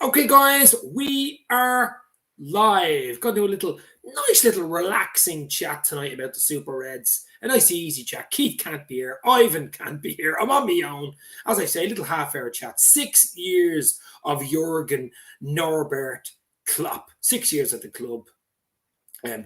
Okay, guys, we are live. Going to do a nice little relaxing chat tonight about the Super Reds. A nice easy chat. Keith can't be here. Ivan can't be here. I'm on my own. As I say, a little half-hour chat. 6 years of Jurgen Norbert Klopp. 6 years at the club.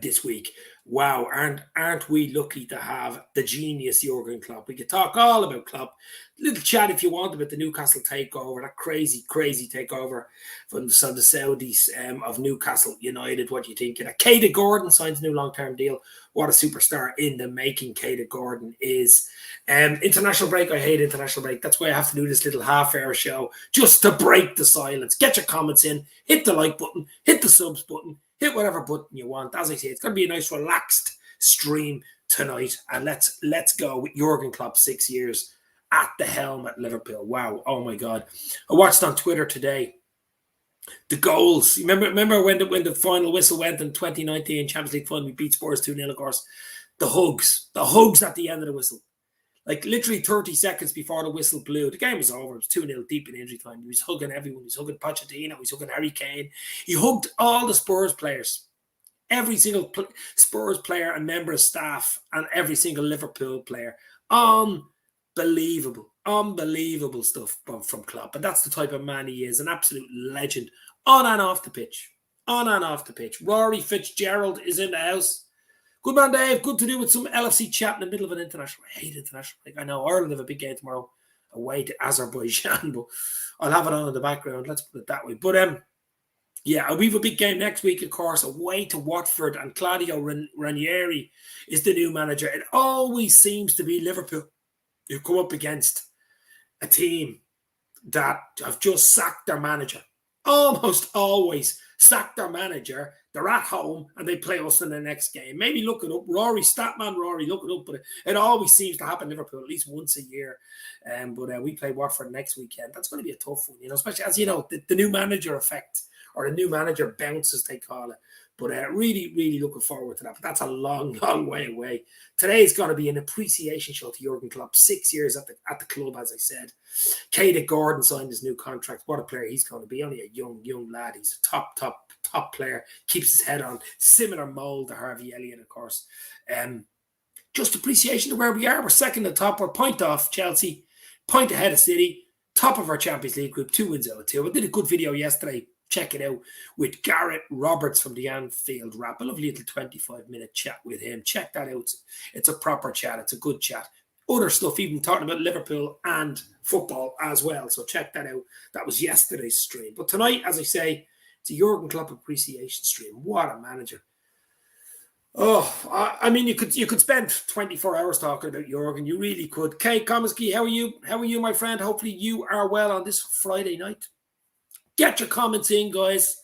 This week. Wow, aren't we lucky to have the genius Jurgen Klopp? We could talk all about Klopp. Little chat if you want about the Newcastle takeover, that crazy takeover from the Saudis of Newcastle United. What do you think? Katie Gordon signs a new long-term deal. What a superstar in the making Katie Gordon is. International break. I hate international break. That's why I have to do this little half-hour show just to break the silence. Get your comments in. Hit the like button. Hit the subs button. Hit whatever button you want. As I say, it's going to be a nice relaxed stream tonight. And let's go with Jurgen Klopp, 6 years at the helm at Liverpool. Wow. Oh my God. I watched on Twitter today the goals. Remember when the final whistle went in 2019 Champions League final, we beat Spurs 2-0, of course. The hugs at the end of the whistle. Like literally 30 seconds before the whistle blew, the game was over. It was 2-0 deep in injury time. He was hugging everyone. He was hugging Pochettino. He was hugging Harry Kane. He hugged all the Spurs players. Every single Spurs player and member of staff and every single Liverpool player. Unbelievable stuff from Klopp. And that's the type of man he is. An absolute legend on and off the pitch. Rory Fitzgerald is in the house. Good man, Dave. Good to do with some LFC chat in the middle of an international. I hate international. I know Ireland have a big game tomorrow away to Azerbaijan, but I'll have it on in the background. Let's put it that way. But yeah, we have a big game next week, of course, away to Watford, and Claudio Ranieri is the new manager. It always seems to be Liverpool who come up against a team that have just sacked their manager. Almost always sacked their manager. They're at home and they play us in the next game. Maybe look it up. Statman Rory, look it up. But it always seems to happen in Liverpool at least once a year. But we play Watford next weekend. That's going to be a tough one, especially as you know, the new manager effect or the new manager bounce, as they call it. But really looking forward to that. But that's a long way away. Today is going to be an appreciation show to Jurgen Klopp. 6 years at the club, as I said. Katie Gordon signed his new contract. What a player he's going to be. Only a young lad. He's a top player. Keeps his head on. Similar mould to Harvey Elliott, of course. Just appreciation to where we are. We're second at the top. We're point off Chelsea. Point ahead of City. Top of our Champions League group. 2 wins out of 2. I did a good video yesterday. Check it out with Gareth Roberts from the Anfield Wrap. A lovely little 25-minute chat with him. Check that out. It's a proper chat. It's a good chat. Other stuff, even talking about Liverpool and football as well. So check that out. That was yesterday's stream. But tonight, as I say, it's a Jurgen Klopp appreciation stream. What a manager. Oh, I mean, you could spend 24 hours talking about Jurgen. You really could. Kay Komisky, how are you? How are you, my friend? Hopefully you are well on this Friday night. Get your comments in, guys.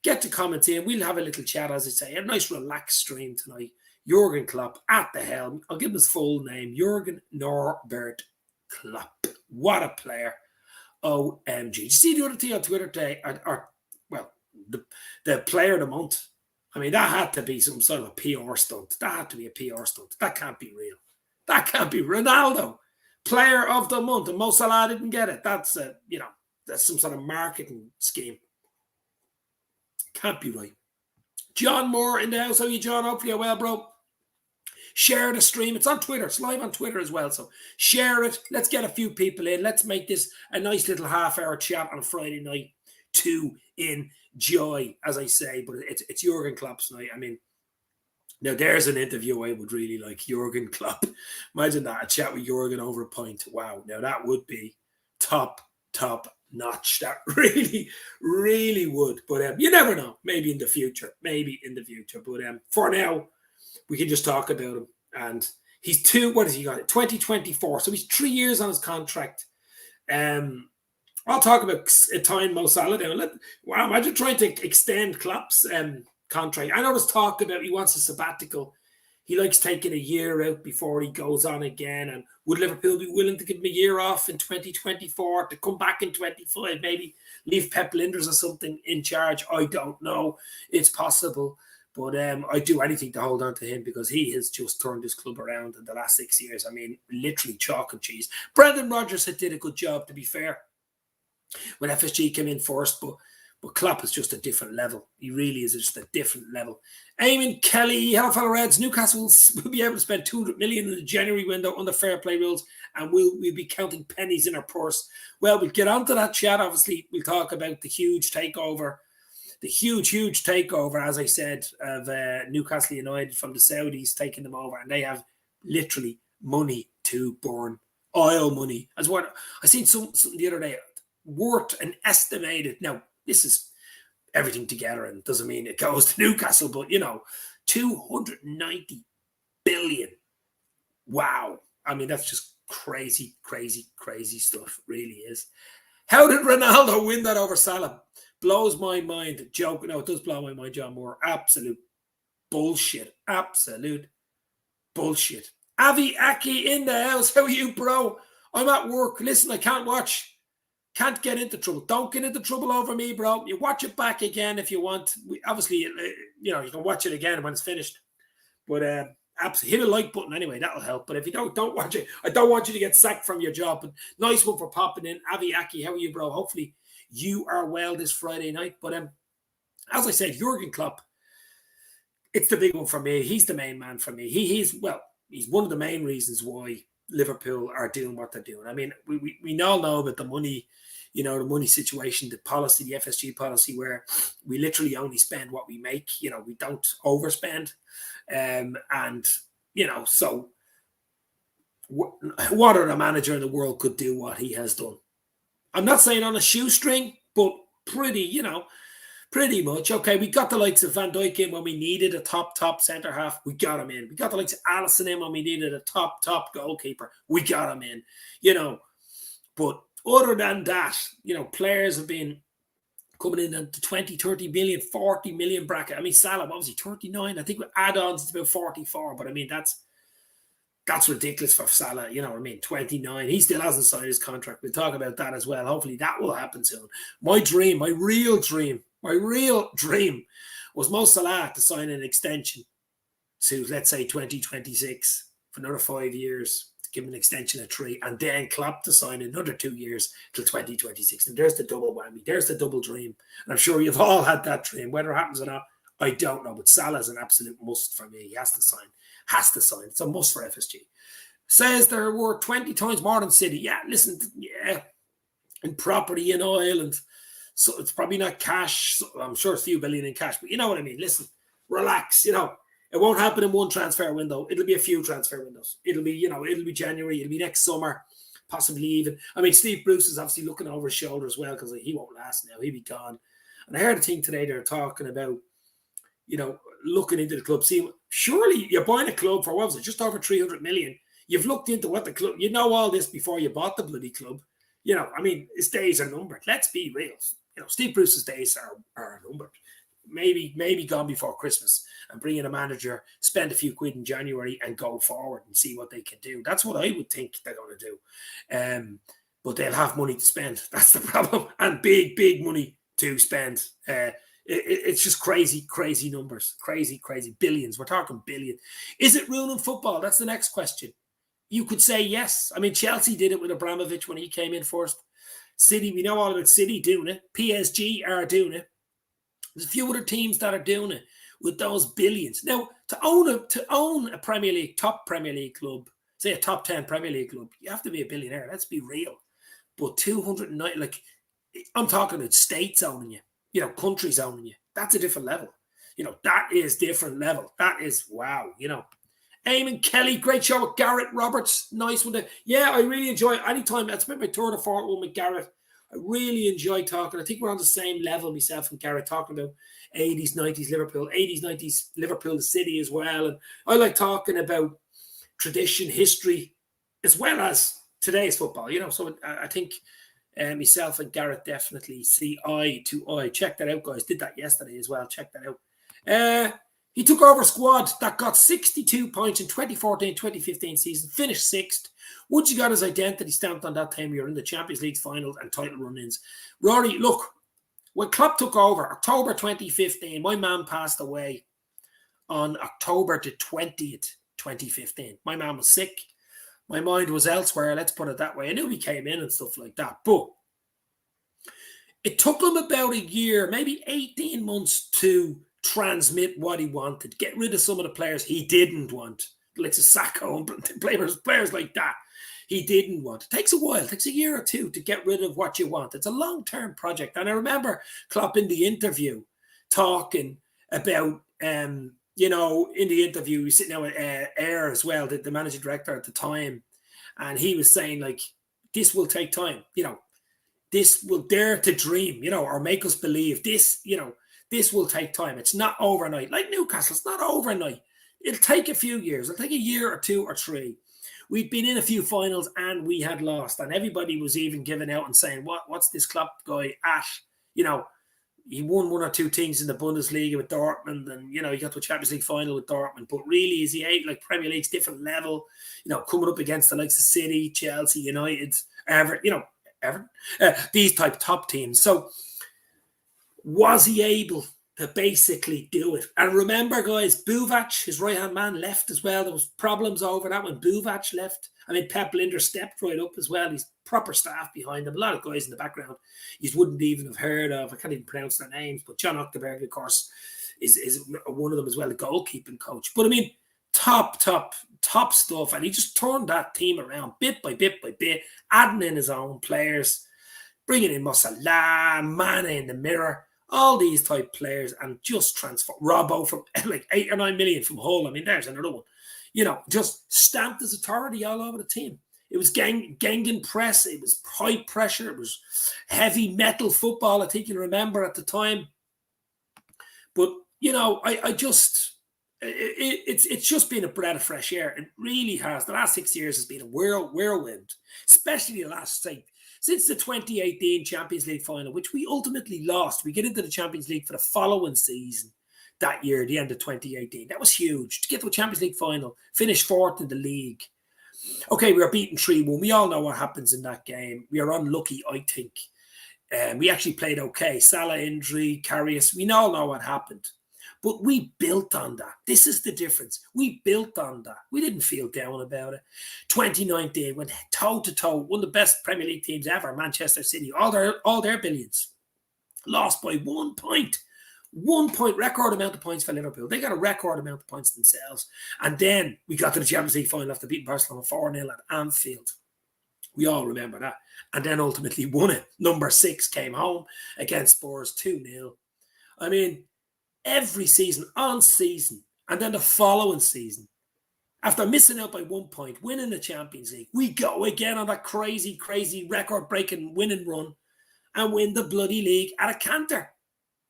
Get your comments in. We'll have a little chat, as I say. A nice relaxed stream tonight. Jurgen Klopp at the helm. I'll give him his full name. Jurgen Norbert Klopp. What a player. OMG. Did you see the other thing on Twitter today? The player of the month. I mean, that had to be some sort of a PR stunt. That had to be a PR stunt. That can't be real. That can't be Ronaldo. Player of the month. And Mosalah didn't get it. That's, that's some sort of marketing scheme. Can't be right. John Moore in the house. How are you, John? Hopefully you're well, bro. Share the stream. It's on Twitter. It's live on Twitter as well. So share it. Let's get a few people in. Let's make this a nice little half-hour chat on a Friday night to enjoy, as I say. But it's Jurgen Klopp's night. I mean, now there's an interview I would really like. Jurgen Klopp. Imagine that. A chat with Jurgen over a pint. Wow. Now that would be top notch. That really would. But you never know. Maybe in the future. But for now, we can just talk about him. And he's what has he got? 2024. So he's 3 years on his contract. I'll talk about tying Mosalah down. Wow, imagine trying to extend Klopp's contract. I know there's talk about he wants a sabbatical. He likes taking a year out before he goes on again. And would Liverpool be willing to give him a year off in 2024 to come back in 25? Maybe leave Pep Linders or something in charge. I don't know. It's possible. But I'd do anything to hold on to him because he has just turned his club around in the last 6 years. I mean, literally chalk and cheese. Brendan Rodgers did a good job, to be fair, when FSG came in first. But But Klopp is just a different level. He really is just a different level. Eamon Kelly, hello fellow Reds. Newcastle will be able to spend 200 million in the January window under fair play rules, and we'll be counting pennies in our purse. Well, we'll get onto that chat. Obviously, we'll talk about the huge takeover, huge takeover, as I said, of Newcastle United from the Saudis taking them over, and they have literally money to burn, oil money. As what I seen something the other day, worth an estimated. Now this is everything together, and doesn't mean it goes to Newcastle, but 290 billion. Wow, I mean that's just crazy stuff. Really is. How did Ronaldo win that over Salah? Blows my mind. Joke. No, it does blow my mind, John Moore. Absolute bullshit. Absolute bullshit. Avi Aki in the house. How are you, bro? I'm at work. Listen, I can't watch. Can't get into trouble. Don't get into trouble over me, bro. You watch it back again if you want. Obviously, you can watch it again when it's finished. But hit a like button anyway. That'll help. But if you don't watch it. I don't want you to get sacked from your job. But nice one for popping in. Avi Aki, how are you, bro? Hopefully you are well this Friday night. But as I said, Jurgen Klopp, it's the big one for me. He's the main man for me. He's one of the main reasons why Liverpool are doing what they're doing. I mean, we all know about the money, the money situation, the policy, the FSG policy, where we literally only spend what we make. We don't overspend. So what other manager in the world could do what he has done? I'm not saying on a shoestring, but pretty much. Okay, we got the likes of Van Dijk in when we needed a top centre half. We got him in. We got the likes of Alisson in when we needed a top goalkeeper. We got him in. But other than that, players have been coming in at the 20, 30 million, 40 million bracket. I mean, Salah, what was he, 39? I think with add-ons, it's about 44. But I mean, that's ridiculous for Salah. 29. He still hasn't signed his contract. We'll talk about that as well. Hopefully that will happen soon. My real dream was Mosalah to sign an extension to, let's say, 2026 for another 5 years, to give him an extension of 3, and then Klopp to sign another 2 years till 2026. And there's the double whammy. There's the double dream. And I'm sure you've all had that dream. Whether it happens or not, I don't know. But Salah's an absolute must for me. He has to sign. It's a must for FSG. Says they're worth 20 times more than City. Yeah, listen, in property in oil, and so it's probably not cash. I'm sure it's a few billion in cash, but you know what I mean. Listen, relax. It won't happen in one transfer window. It'll be a few transfer windows. It'll be January. It'll be next summer, possibly even. I mean, Steve Bruce is obviously looking over his shoulder as well, because he won't last now. He'll be gone. And I heard a thing today they're talking about, looking into the club. See, surely you're buying a club for, what was it, just over 300 million. You've looked into what the club, all this before you bought the bloody club. I mean, his days are numbered. Let's be real. Steve Bruce's days are numbered. Maybe gone before Christmas, and bring in a manager, spend a few quid in January and go forward and see what they can do. That's what I would think they're going to do. But they'll have money to spend. That's the problem. And big money to spend. It's just crazy numbers. Crazy billions. We're talking billion. Is it ruining football? That's the next question. You could say yes. I mean, Chelsea did it with Abramovich when he came in first. City, we know all about City doing it. PSG are doing it. There's a few other teams that are doing it with those billions. Now, to own a Premier League, top Premier League club, say a top 10 Premier League club, you have to be a billionaire. Let's be real. But 290, I'm talking about states owning you, countries owning you. That's a different level. That is different level. That is, wow, Eamon Kelly, great show with Garrett Roberts. Nice one. Yeah, I really enjoy it. Anytime, that's been my third or fourth one with Garrett. I really enjoy talking. I think we're on the same level, myself and Garrett, talking about 80s, 90s Liverpool, 80s, 90s Liverpool, the city as well. And I like talking about tradition, history, as well as today's football, So I think myself and Garrett definitely see eye to eye. Check that out, guys. Did that yesterday as well. Check that out. He took over a squad that got 62 points in 2014-2015 season, finished 6th. Once you got his identity stamped on that time, you're in the Champions League finals and title run-ins. Rory, look, when Klopp took over, October 2015, my man passed away on October the 20th, 2015. My man was sick. My mind was elsewhere, let's put it that way. I knew he came in and stuff like that. But It took him about a year, maybe 18 months to transmit what he wanted, get rid of some of the players he didn't want, like Sacco and players like that. He didn't want. It takes a while. It takes a year or two to get rid of what you want. It's a long-term project. And I remember Klopp in the interview talking about, you know, in the interview, he was sitting down with Ayr as well, the managing director at the time. And he was saying, like, this will take time. You know, this will dare to dream, you know, or make us believe this, you know, this will take time. It's not overnight. Like Newcastle, it's not overnight. It'll take a few years. It'll take a year or two or three. We'd been in a few finals and we had lost. And everybody was even giving out and saying, what's this Klopp guy at? You know, he won one or two things in the Bundesliga with Dortmund, and, you know, he got to a Champions League final with Dortmund. But really, is he like Premier League's different level, you know, coming up against the likes of City, Chelsea, United, Everton, these type top teams. So was he able to basically do it? And remember, guys, Buvac, his right-hand man, left as well. There was problems over that when Buvac left. I mean, Pep Linder stepped right up as well. He's proper staff behind him. A lot of guys in the background you wouldn't even have heard of. I can't even pronounce their names. But John Ockerberg, of course, is one of them as well, the goalkeeping coach. But I mean, top stuff. And he just turned that team around bit by bit by bit, adding in his own players, bringing in Mosalah, Mane in the mirror, all these type players, and just transfer Robbo from like 8 or 9 million from Hull. I mean, there's another one. You know, just stamped his authority all over the team. It was Gengen press. It was high pressure. It was heavy metal football, I think you remember at the time. But, you know, it's just been a breath of fresh air. It really has. The last 6 years has been a whirlwind, especially the last, say, since the 2018 Champions League final, which we ultimately lost. We get into the Champions League for the following season that year, the end of 2018. That was huge. To get to a Champions League final, finish fourth in the league. Okay, we were beaten 3-1. We all know what happens in that game. We are unlucky, I think. We actually played okay. Salah injury, Karius. We all know what happened. But we built on that. This is the difference. We built on that. We didn't feel down about it. 2019 went toe-to-toe. One of the best Premier League teams ever, Manchester City. All their billions. Lost by 1 point. 1 point, record amount of points for Liverpool. They got a record amount of points themselves. And then we got to the Champions League final after beating Barcelona 4-0 at Anfield. We all remember that. And then ultimately won it. Number 6 came home against Spurs 2-0. I mean, every season, on season, and then the following season, after missing out by 1 point, winning the Champions League, we go again on that crazy, crazy record-breaking winning run and win the bloody league at a canter.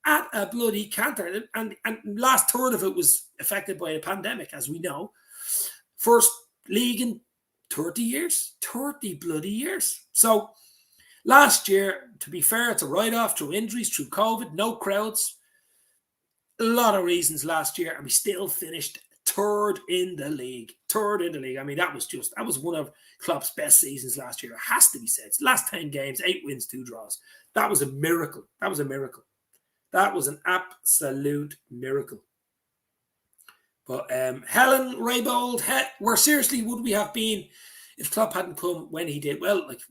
At a bloody canter. And last third of it was affected by a pandemic, as we know. First league in 30 years. 30 bloody years. So last year, to be fair, it's a write-off through injuries, through COVID, no crowds. A lot of reasons last year, and we still finished third in the league. Third in the league. I mean, that was one of Klopp's best seasons last year. It has to be said. Last 10 games, 8 wins, 2 draws. That was a miracle. That was a miracle. That was an absolute miracle. But Helen Raybould, where seriously would we have been if Klopp hadn't come when he did? Well, like,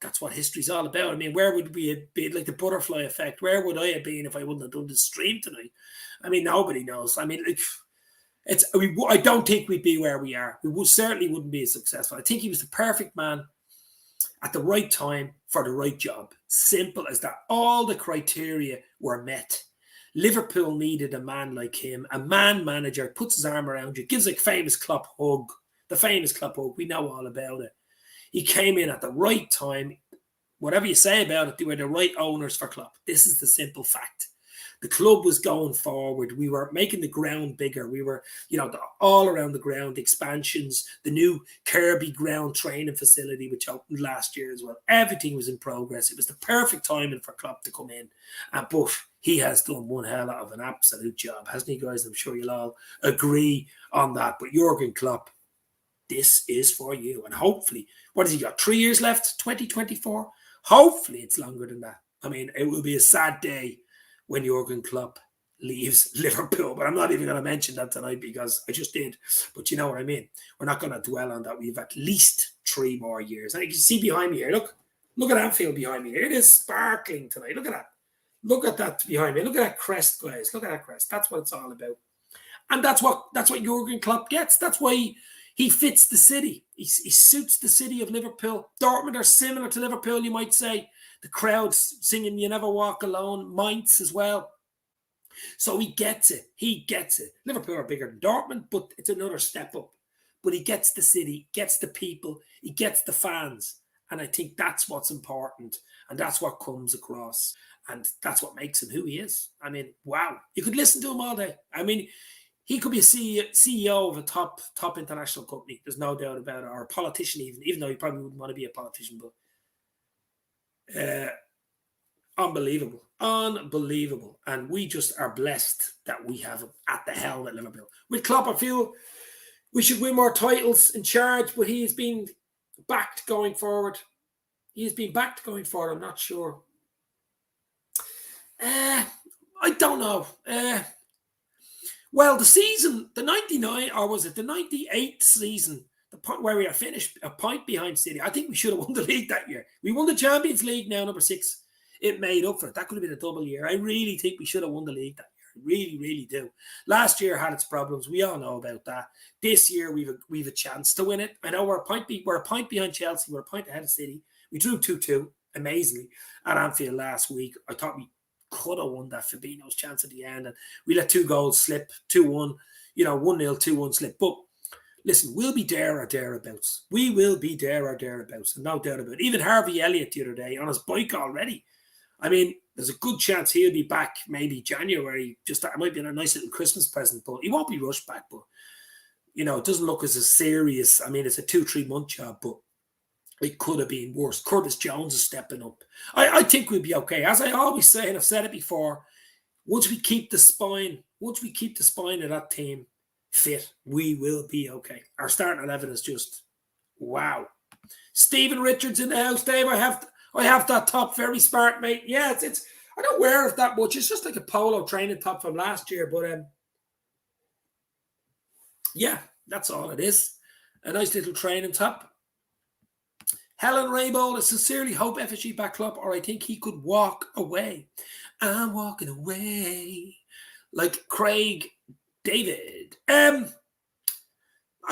that's what history's all about. I mean, where would we have been? Like the butterfly effect. Where would I have been if I wouldn't have done the stream tonight? I mean, nobody knows. I mean, I don't think we'd be where we are. We certainly wouldn't be as successful. I think he was the perfect man at the right time for the right job. Simple as that. All the criteria were met. Liverpool needed a man like him, a man manager, puts his arm around you, gives a famous Klopp hug. The famous Klopp hug. We know all about it. He came in at the right time. Whatever you say about it, they were the right owners for Klopp. This is the simple fact. The club was going forward. We were making the ground bigger. We were, all around the ground, expansions, the new Kirby ground training facility, which opened last year as well. Everything was in progress. It was the perfect timing for Klopp to come in. But he has done one hell of an absolute job, hasn't he, guys? I'm sure you'll all agree on that. But Jurgen Klopp, this is for you. And hopefully, what has he got? 3 years left? 2024? Hopefully it's longer than that. I mean, it will be a sad day when Jurgen Klopp leaves Liverpool. But I'm not even going to mention that tonight because I just did. But you know what I mean. We're not going to dwell on that. We have at least 3 more years. And you can see behind me here, look. Look at Anfield behind me. It is sparkling tonight. Look at that. Look at that behind me. Look at that crest, guys. Look at that crest. That's what it's all about. And that's what Jurgen Klopp gets. That's why he fits the city. He suits the city of Liverpool. Dortmund are similar to Liverpool, you might say. The crowds singing "You Never Walk Alone," Mainz as well. So he gets it. He gets it. Liverpool are bigger than Dortmund, but it's another step up. But he gets the city, gets the people, he gets the fans. And I think that's what's important. And that's what comes across. And that's what makes him who he is. I mean, wow. You could listen to him all day. I mean, he could be a CEO of a top international company. There's no doubt about it. Or a politician even though he probably wouldn't want to be a politician. But unbelievable. Unbelievable. And we just are blessed that we have him at the helm at Liverpool. With Klopp, I feel we should win more titles in charge, but he's been backed going forward. He's been backed going forward. I'm not sure. I don't know. Well, the season, the 99, or was it the 98 season, the point where we are finished a point behind City, I think we should have won the league that year. We won the Champions League now, number 6. It made up for it. That could have been a double year. I really think we should have won the league that year. I really, really do. Last year had its problems. We all know about that. This year we've a chance to win it. I know we're a point behind Chelsea. We're a point ahead of City. We drew 2-2 amazingly at Anfield last week. I thought we could have won that Fabinho's chance at the end, and we let 2 goals slip, 2-1, 1-0, 2-1 slip. But listen, we'll be there or thereabouts. We will be there or thereabouts, and no doubt about it. Even Harvey Elliott the other day on his bike already. I mean, there's a good chance he'll be back maybe January. Just that might be a nice little Christmas present, but he won't be rushed back. But it doesn't look as serious. I mean, it's a 2-3 month job, but it could have been worse. Curtis Jones is stepping up. I think we'll be okay. As I always say, and I've said it before, once we keep the spine of that team fit, we will be okay. Our starting 11 is just wow. Stephen Richards in the house, Dave. I have that top, very smart, mate. Yeah, it's I don't wear it that much. It's just like a polo training top from last year, but yeah, that's all it is. A nice little training top. Helen Rainbow, I sincerely hope FSG back Klopp, or I think he could walk away. I'm walking away. Like Craig David. I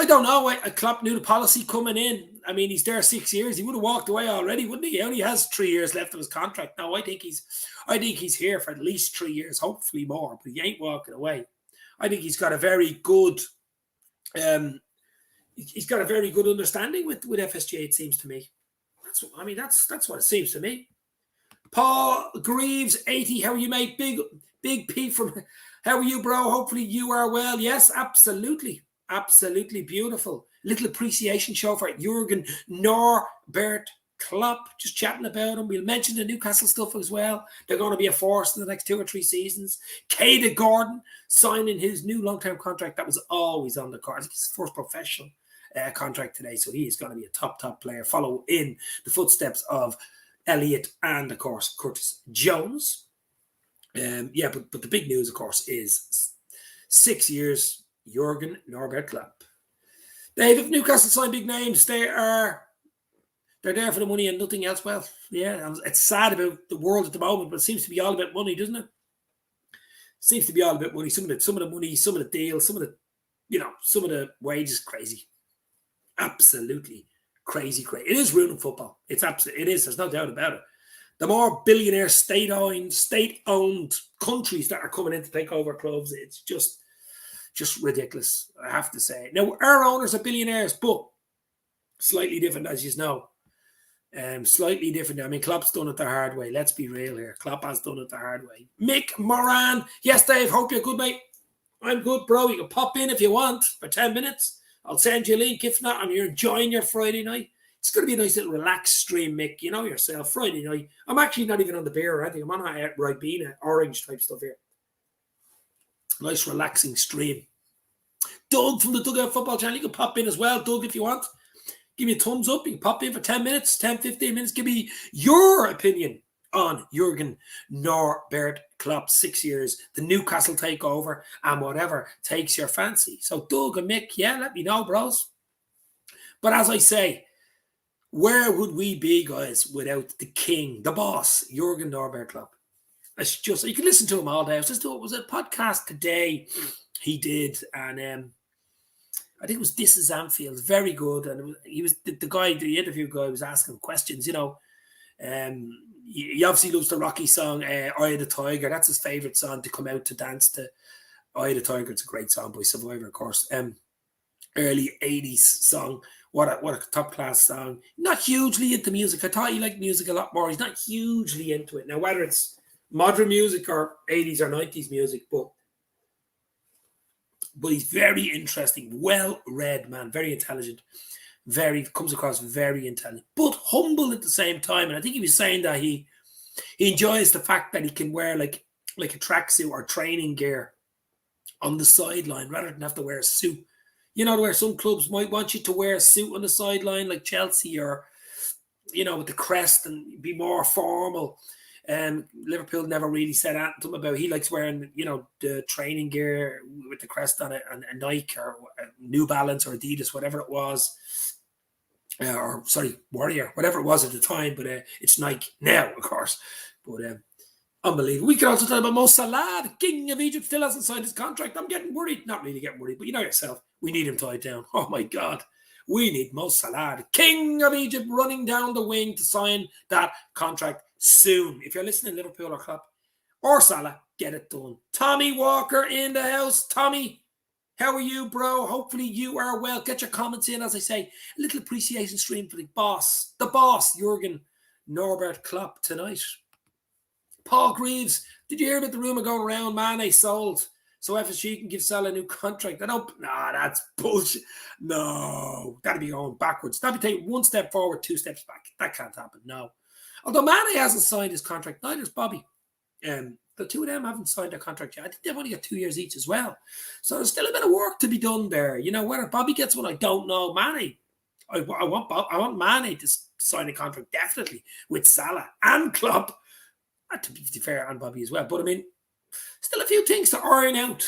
don't know. Klopp knew the policy coming in. I mean, he's there 6 years. He would have walked away already, wouldn't he? He only has 3 years left of his contract. No, I think he's here for at least 3 years, hopefully more, but he ain't walking away. I think he's got a very good understanding with FSG, it seems to me. That's what it seems to me. Paul Greaves, 80. How are you, mate? Big Pete from how are you, bro? Hopefully you are well. Yes, absolutely. Absolutely beautiful. Little appreciation show for Jurgen Norbert Klopp. Just chatting about him. We'll mention the Newcastle stuff as well. They're going to be a force in the next 2 or 3 seasons. Kada Gordon signing his new long-term contract that was always on the cards. It's his first professional contract today, so he is going to be a top player. Follow in the footsteps of Elliott and, of course, Curtis Jones. But the big news, of course, is 6 years, Jurgen Norbert Klopp. Dave, if Newcastle sign big names, they're there for the money and nothing else. Well, yeah, it's sad about the world at the moment, but it seems to be all about money, doesn't it? Seems to be all about money. Some of the money, some of the deals, some of the wages, crazy. Absolutely crazy. It is ruining football. It is. There's no doubt about it. The more billionaire state-owned countries that are coming in to take over clubs, it's just ridiculous, I have to say. Now, our owners are billionaires, but slightly different, as you know. Slightly different. I mean, Klopp's done it the hard way. Let's be real here. Klopp has done it the hard way. Mick Moran. Yes, Dave, hope you're good, mate. I'm good, bro. You can pop in if you want for 10 minutes. I'll send you a link. If not, and you're enjoying your Friday night, it's going to be a nice little relaxed stream, Mick. You know yourself, Friday night. I'm actually not even on the beer or anything. I'm on a Ribena, orange type stuff here. Nice relaxing stream. Doug from the Dugout Football Channel, you can pop in as well, Doug, if you want. Give me a thumbs up. You can pop in for 10 minutes, 10, 15 minutes. Give me your opinion on Jurgen Norbert Klopp, 6 years, the Newcastle takeover, and whatever takes your fancy. So Doug and Mick, let me know, bros. But as I say, Where would we be, guys, without the king, the boss, Jurgen Klopp? It's just, you can listen to him all day. I was just doing, it was a podcast today he did, and I think it was This Is Anfield, very good. And he was the guy, the interview guy, was asking questions. You know, he obviously loves the Rocky song, "Eye of the Tiger." That's his favorite song to come out to dance to. "Eye of the Tiger." It's a great song by Survivor, of course. Early '80s song. What a top class song. Not hugely into music. I thought he liked music a lot more. He's not hugely into it now. Whether it's modern music or '80s or '90s music, but he's very interesting, well-read man, very intelligent, comes across very intelligent, but humble at the same time. And I think he was saying that he enjoys the fact that he can wear like a tracksuit or training gear on the sideline rather than have to wear a suit. You know, where some clubs might want you to wear a suit on the sideline, like Chelsea, or, you know, with the crest and be more formal. Liverpool never really said anything about. He likes wearing, you know, the training gear with the crest on it, and a Nike or New Balance or Adidas, whatever it was, or sorry, Warrior, whatever it was at the time. But it's Nike now, of course. But unbelievable. We could also talk about Mosalah, the king of Egypt, still hasn't signed his contract. I'm getting worried. Not really getting worried, but you know yourself. We need him tied down. Oh, my God. We need Mosalah, the king of Egypt, running down the wing to sign that contract soon. If you're listening, Liverpool or Klopp or Salah, get it done. Tommy Walker in the house. Tommy, how are you, bro? Hopefully you are well. Get your comments in. As I say, a little appreciation stream for the boss, Jurgen Klopp tonight. Paul Greaves, did you hear about the rumour going around? Mane sold so FSG can give Salah a new contract. That's bullshit. No, that'd be going backwards. That'd be taking one step forward, two steps back. That can't happen, no. Although Mane hasn't signed his contract, neither's Bobby. The two of them haven't signed their contract yet. I think they've only got 2 years each as well. So there's still a bit of work to be done there. You know, whether Bobby gets one, I don't know. Mane, I want Mane to sign a contract, definitely, with Salah and Klopp. To be fair, and Bobby as well. But I mean, still a few things to iron out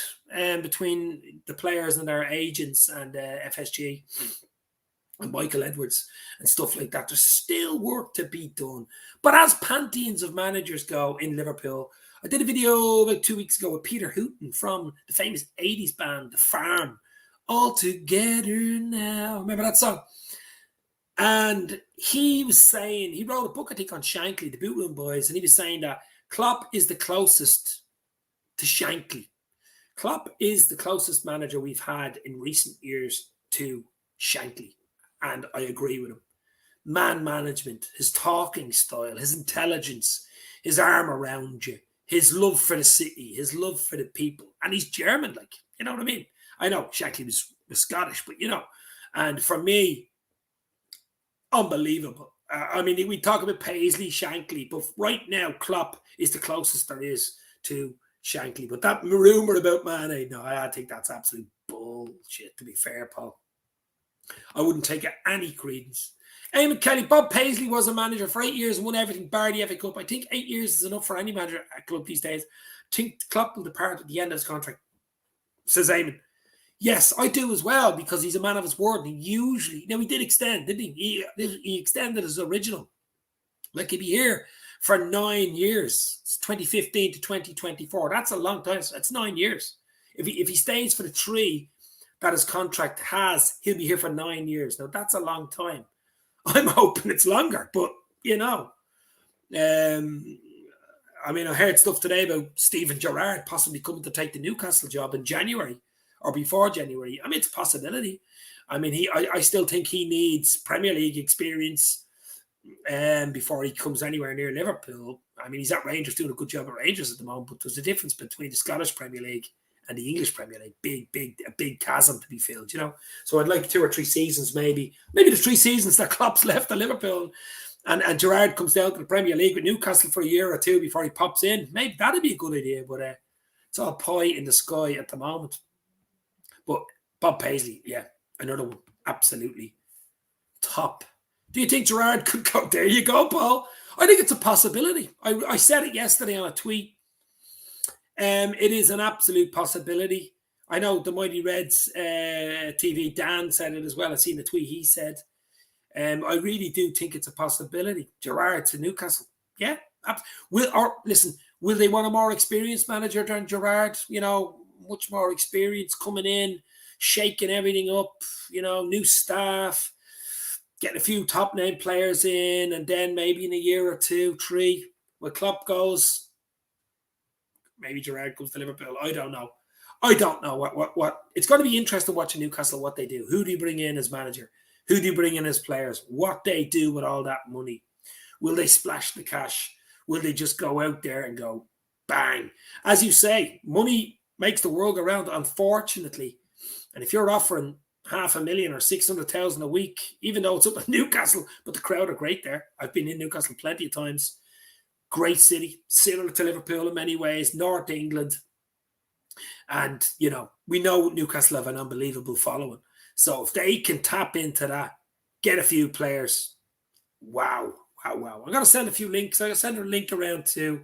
between the players and their agents and FSG and Michael Edwards and stuff like that. There's still work to be done. But as pantheons of managers go in Liverpool, I did a video about 2 weeks ago with Peter Hooton from the famous 80s band, The Farm. All Together Now. Remember that song? And he was saying, he wrote a book, I think, on Shankly, the Boot Room Boys, and he was saying that Klopp is the closest to Shankly. Klopp is the closest manager we've had in recent years to Shankly. And I agree with him. Man management, his talking style, his intelligence, his arm around you, his love for the city, his love for the people. And he's German, like, you know what I mean? I know Shankly was Scottish, but, you know, and for me, unbelievable. I mean, we talk about Paisley, Shankly, but right now, Klopp is the closest there is to Shankly. But that rumour about Mane, no, I think that's absolute bullshit, to be fair, Paul. I wouldn't take any credence. Eamon Kelly, Bob Paisley was a manager for 8 years and won everything, bar the FA Cup. I think 8 years is enough for any manager at a club these days. I think Klopp will depart at the end of his contract, says Eamon. Yes, I do as well, because he's a man of his word. And he did extend, didn't he? He extended his original. Like, he'd be here for 9 years. It's 2015 to 2024. That's a long time. That's 9 years. If he stays for the 3 that his contract has, he'll be here for 9 years. Now, that's a long time. I'm hoping it's longer, but, you know. I mean, I heard stuff today about Steven Gerrard possibly coming to take the Newcastle job in January. Or before January. I mean, it's a possibility. I mean, I still think he needs Premier League experience before he comes anywhere near Liverpool. I mean, he's at Rangers, doing a good job at Rangers at the moment, but there's a difference between the Scottish Premier League and the English Premier League. A big chasm to be filled, you know? So I'd like 2 or 3 seasons, maybe the 3 seasons that Klopp's left at Liverpool and Gerrard comes down to the Premier League with Newcastle for a year or 2 before he pops in. Maybe that'd be a good idea, but it's all pie in the sky at the moment. But Bob Paisley, yeah, another one, absolutely top. Do you think Gerrard could go? There you go, Paul. I think it's a possibility. I said it yesterday on a tweet. It is an absolute possibility. I know the Mighty Reds TV, Dan said it as well. I seen the tweet he said. I really do think it's a possibility. Gerrard to Newcastle. Yeah. Will they want a more experienced manager than Gerrard? You know, much more experience coming in, shaking everything up, you know, new staff, getting a few top name players in, and then maybe in a year or two, 3, where Klopp goes, maybe Gerrard comes to Liverpool. I don't know. What it's going to be interesting watching Newcastle, what they do. Who do you bring in as manager? Who do you bring in as players? What they do with all that money? Will they splash the cash? Will they just go out there and go bang? As you say, money makes the world go round, unfortunately. And if you're offering 500,000 or 600,000 a week, even though it's up at Newcastle, but the crowd are great there. I've been in Newcastle plenty of times. Great city, similar to Liverpool in many ways, North England. And, you know, we know Newcastle have an unbelievable following. So if they can tap into that, get a few players, wow. I'm going to send a few links. I'm going to send a link around to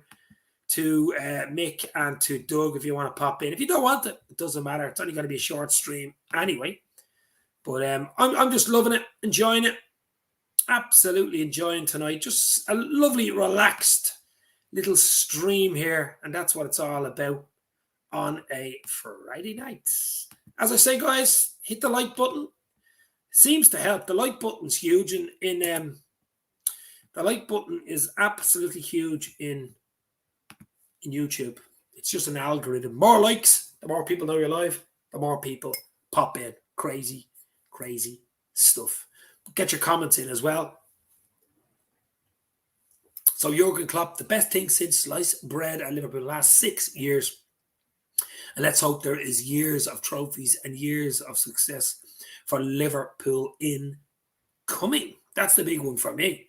Mick and to Doug if you want to pop in. If you don't want it, it doesn't matter. It's only going to be a short stream anyway. But I'm just loving it, enjoying it. Absolutely enjoying tonight. Just a lovely, relaxed little stream here. And that's what it's all about on a Friday night. As I say, guys, hit the like button. Seems to help. The like button's huge in the like button is absolutely huge in YouTube. It's just an algorithm. More likes, the more people know you're live, the more people pop in. Crazy stuff. Get your comments in as well. So Jurgen Klopp, the best thing since sliced bread at Liverpool, the last 6 years. And let's hope there is years of trophies and years of success for Liverpool incoming. That's the big one for me.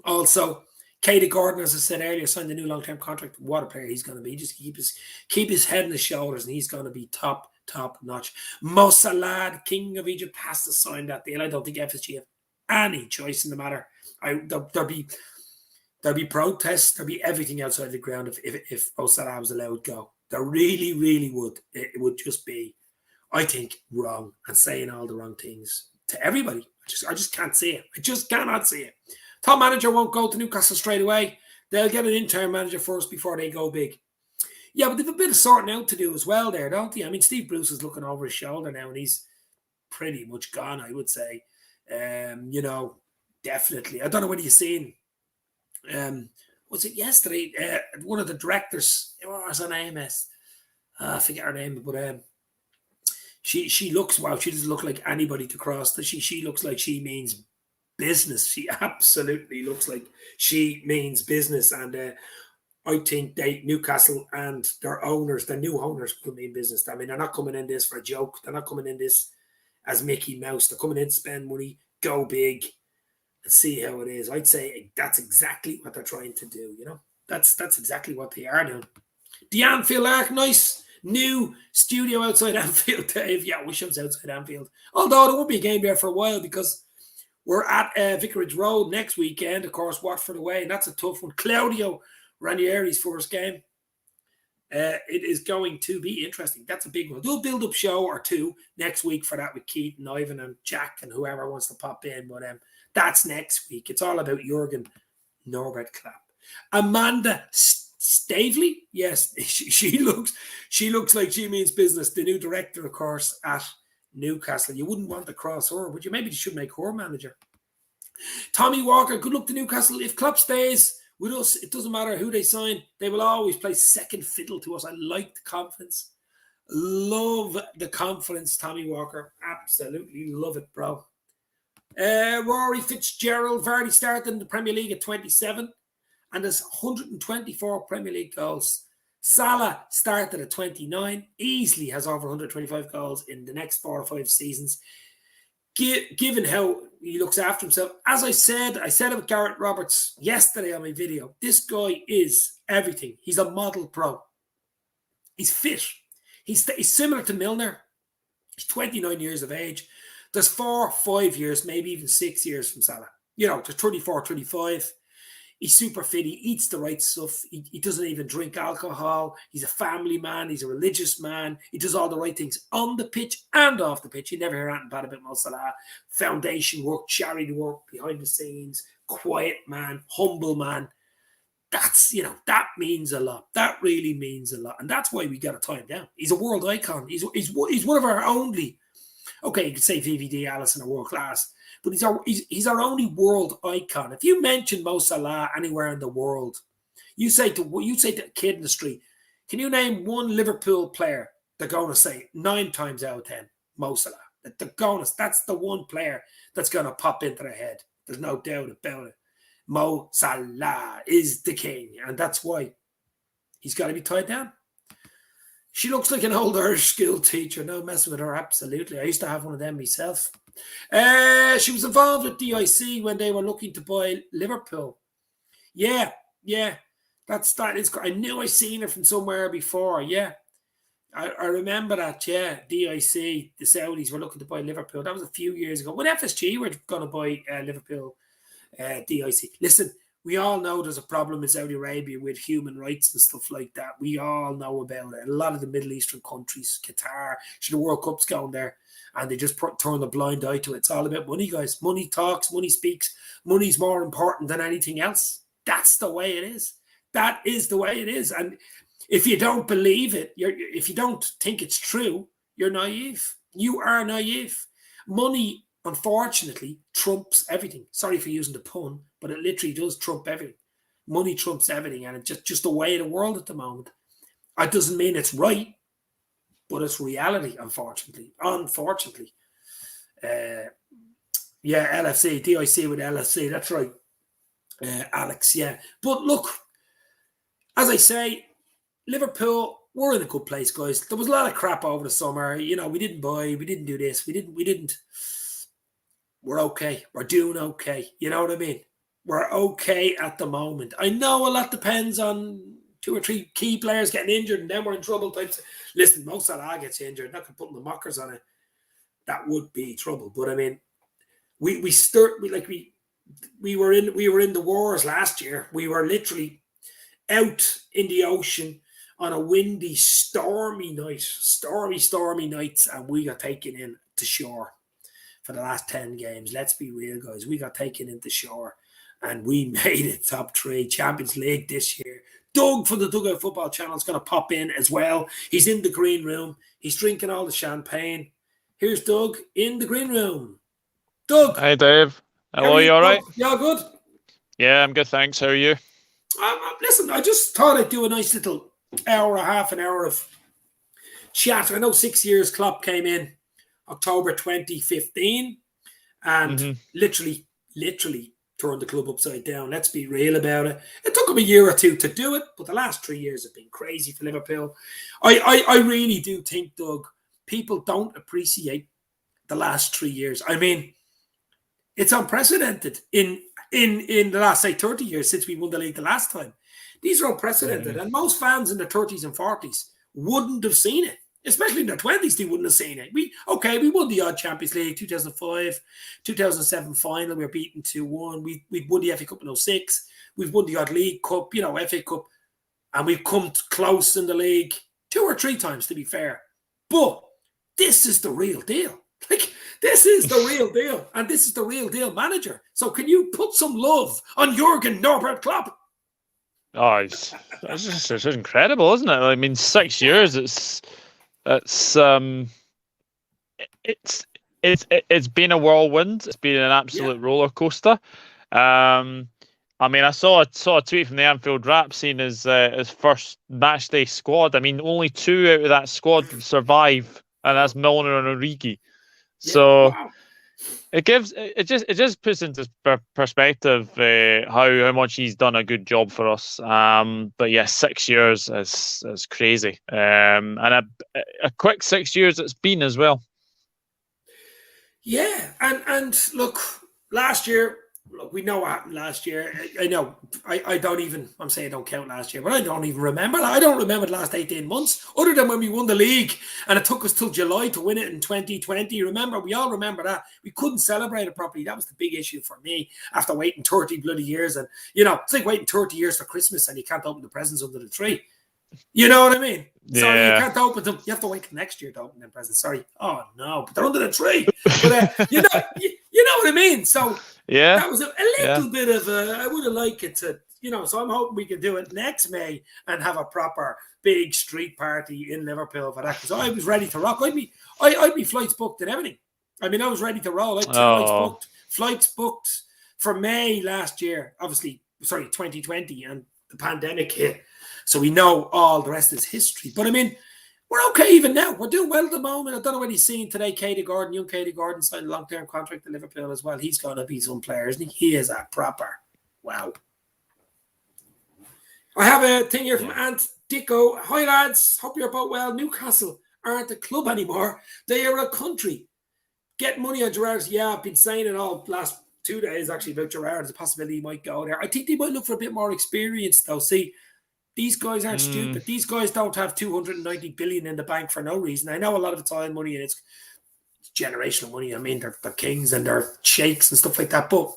Also, Katie Gordon, as I said earlier, signed a new long-term contract. What a player he's going to be. Just keep his head on his shoulders, and he's going to be top notch. Mosalah, king of Egypt, has to sign that deal. I don't think FSG have any choice in the matter. There'll be protests. There'll be everything outside the ground if Mosalah was allowed to go. There really would. It would just be, I think, wrong and saying all the wrong things to everybody. I just can't see it. I just cannot see it. Top manager won't go to Newcastle straight away. They'll get an interim manager first before they go big. Yeah, but they've a bit of sorting out to do as well there, don't they? I mean, Steve Bruce is looking over his shoulder now, and he's pretty much gone, I would say. You know, definitely. I don't know whether you've seen, was it yesterday? One of the directors, what was her name? I forget her name, but she looks, wow, she doesn't look like anybody to cross. She looks like she means business. She absolutely looks like she means business, and I think Newcastle and their owners, the new owners, will mean business. I mean, they're not coming in this for a joke. They're not coming in this as Mickey Mouse. They're coming in to spend money, go big, and see how it is. I'd say that's exactly what they're trying to do. You know, that's exactly what they are doing. The Anfield Arc, nice new studio outside Anfield, Dave. Yeah, I wish I was outside Anfield. Although there won't be a game there for a while because we're at Vicarage Road next weekend, of course, Watford away, and that's a tough one. Claudio Ranieri's first game. It is going to be interesting. That's a big one. Do a build-up show or two next week for that with Keith and Ivan and Jack and whoever wants to pop in. But that's next week. It's all about Jurgen Norbert Klopp. Amanda Stavely, yes, she looks like she means business. The new director, of course, at Newcastle. You wouldn't want to cross her, but you maybe should make her manager. Tommy Walker, good luck to Newcastle. If Klopp stays with us, it doesn't matter who they sign. They will always play second fiddle to us. I like the confidence. Love the confidence, Tommy Walker. Absolutely love it, bro. Rory Fitzgerald, Vardy started in the Premier League at 27 and has 124 Premier League goals. Salah started at 29, easily has over 125 goals in the next 4 or 5 seasons. Given how he looks after himself, as I said about Gareth Roberts yesterday on my video, this guy is everything. He's a model pro. He's fit. He's similar to Milner. He's 29 years of age. There's 4, 5 years, maybe even 6 years from Salah. You know, there's 34, 35. He's super fit. He eats the right stuff. He doesn't even drink alcohol. He's a family man. He's a religious man. He does all the right things on the pitch and off the pitch. You never hear anything bad about Mosalah. Foundation work, charity work, behind the scenes, quiet man, humble man. That's, that means a lot. That really means a lot. And that's why we got to tie him down. He's a world icon. He's one of our only, okay, you could say VVD, Allison are world class, but he's our only world icon. If you mention Mo Salah anywhere in the world, you say to a kid in the street, can you name one Liverpool player? They're going to say 9 times out of 10, Mo Salah. That's the one player that's going to pop into their head. There's no doubt about it. Mo Salah is the king, and that's why he's got to be tied down. She looks like an old Irish school teacher. No messing with her, absolutely. I used to have one of them myself. She was involved with DIC when they were looking to buy Liverpool. Yeah. That's that. I knew I seen her from somewhere before. Yeah, I remember that. Yeah, DIC, the Saudis were looking to buy Liverpool. That was a few years ago. When FSG were going to buy Liverpool, DIC. Listen, we all know there's a problem in Saudi Arabia with human rights and stuff like that. We all know about it. A lot of the Middle Eastern countries, Qatar, the World Cup's going there, and they just turn a blind eye to it. It's all about money, guys. Money talks, money speaks. Money's more important than anything else. That's the way it is. That is the way it is. And if you don't believe it, if you don't think it's true, you're naive. You are naive. Money, unfortunately, trumps everything. Sorry for using the pun, but it literally does trump everything. Money trumps everything, and it's just the way of the world at the moment. It doesn't mean it's right, but it's reality, unfortunately. LFC, DIC with LFC, that's right. Alex, yeah. But look, as I say, Liverpool, we're in a good place, guys. There was a lot of crap over the summer. We didn't buy, we didn't do this, we didn't. We're okay. We're doing okay. You know what I mean? We're okay at the moment. I know a lot depends on 2 or 3 key players getting injured, and then we're in trouble. Listen, Mo Salah gets injured, not putting the mockers on it. That would be trouble. But I mean, we were in the wars last year. We were literally out in the ocean on a windy, stormy nights, and we got taken in to shore for the last 10 games. Let's be real, guys. We got taken into shore, and we made it top 3 Champions League this year. Doug from the Dugout Football Channel is going to pop in as well. He's in the green room. He's drinking all the champagne. Here's Doug in the green room. Doug. Hi, Dave. Hello, you all right? Yeah, good. Yeah, I'm good, thanks. How are you? Listen, I just thought I'd do a nice little half an hour of chat. I know 6 years Klopp came in October 2015 and literally turned the club upside down. Let's be real about it. It took him a year or 2 to do it, but the last 3 years have been crazy for Liverpool. I really do think, Doug, people don't appreciate the last 3 years. I mean, it's unprecedented in the last, say, 30 years since we won the league the last time. These are unprecedented, and most fans in their 30s and 40s wouldn't have seen it. Especially in their 20s, they wouldn't have seen it. We won the odd Champions League, 2005, 2007 final, we were beaten 2-1. We won the FA Cup in 2006. We've won the odd League Cup, FA Cup, and we've come close in the league 2 or 3 times, to be fair. But this is the real deal. This is the real deal, and this is the real deal manager. So can you put some love on Jurgen Norbert Klopp? Oh, it's incredible, isn't it? I mean, 6 years. It's been a whirlwind. It's been an absolute roller coaster. I mean, I saw a tweet from the Anfield Wrap saying his first match day squad. I mean, only 2 out of that squad survive, and that's Milner and Origi. So it just puts into perspective how much he's done a good job for us. But yeah, 6 years is crazy, and a quick 6 years it's been as well. Yeah, and look, last year Look, we know what happened last year. I know. I don't even. I'm saying don't count last year, but I don't even remember. I don't remember the last 18 months, other than when we won the league, and it took us till July to win it in 2020. Remember, we all remember that. We couldn't celebrate it properly. That was the big issue for me after waiting 30 bloody years, and it's like waiting 30 years for Christmas and you can't open the presents under the tree. You know what I mean? Yeah. Sorry, you can't open them. You have to wait till next year to open them presents. Sorry. Oh no, but they're under the tree. But you know what I mean. So yeah, that was a little bit of a. I would have liked it to, So I'm hoping we can do it next May and have a proper big street party in Liverpool for that, because I was ready to rock. I'd be flights booked and everything. I mean, I was ready to roll. I had flights booked for May last year. Obviously, 2020, and the pandemic hit. So we know all the rest is history. But I mean, we're okay even now. We're doing well at the moment. I don't know what he's seen today. Young Katie Gordon signed a long-term contract to Liverpool as well. He's going to be some player, isn't he? He is a proper. Wow. I have a thing here from Ant Dicko. Hi, lads. Hope you're both well. Newcastle aren't a club anymore. They are a country. Get money on Gerrard. Yeah, I've been saying it all last 2 days, actually, about Gerrard. There's a possibility he might go there. I think they might look for a bit more experience, though. See, these guys aren't stupid. These guys don't have 290 billion in the bank for no reason. I know a lot of it's all money and it's generational money. I mean, they're kings and they're sheikhs and stuff like that. But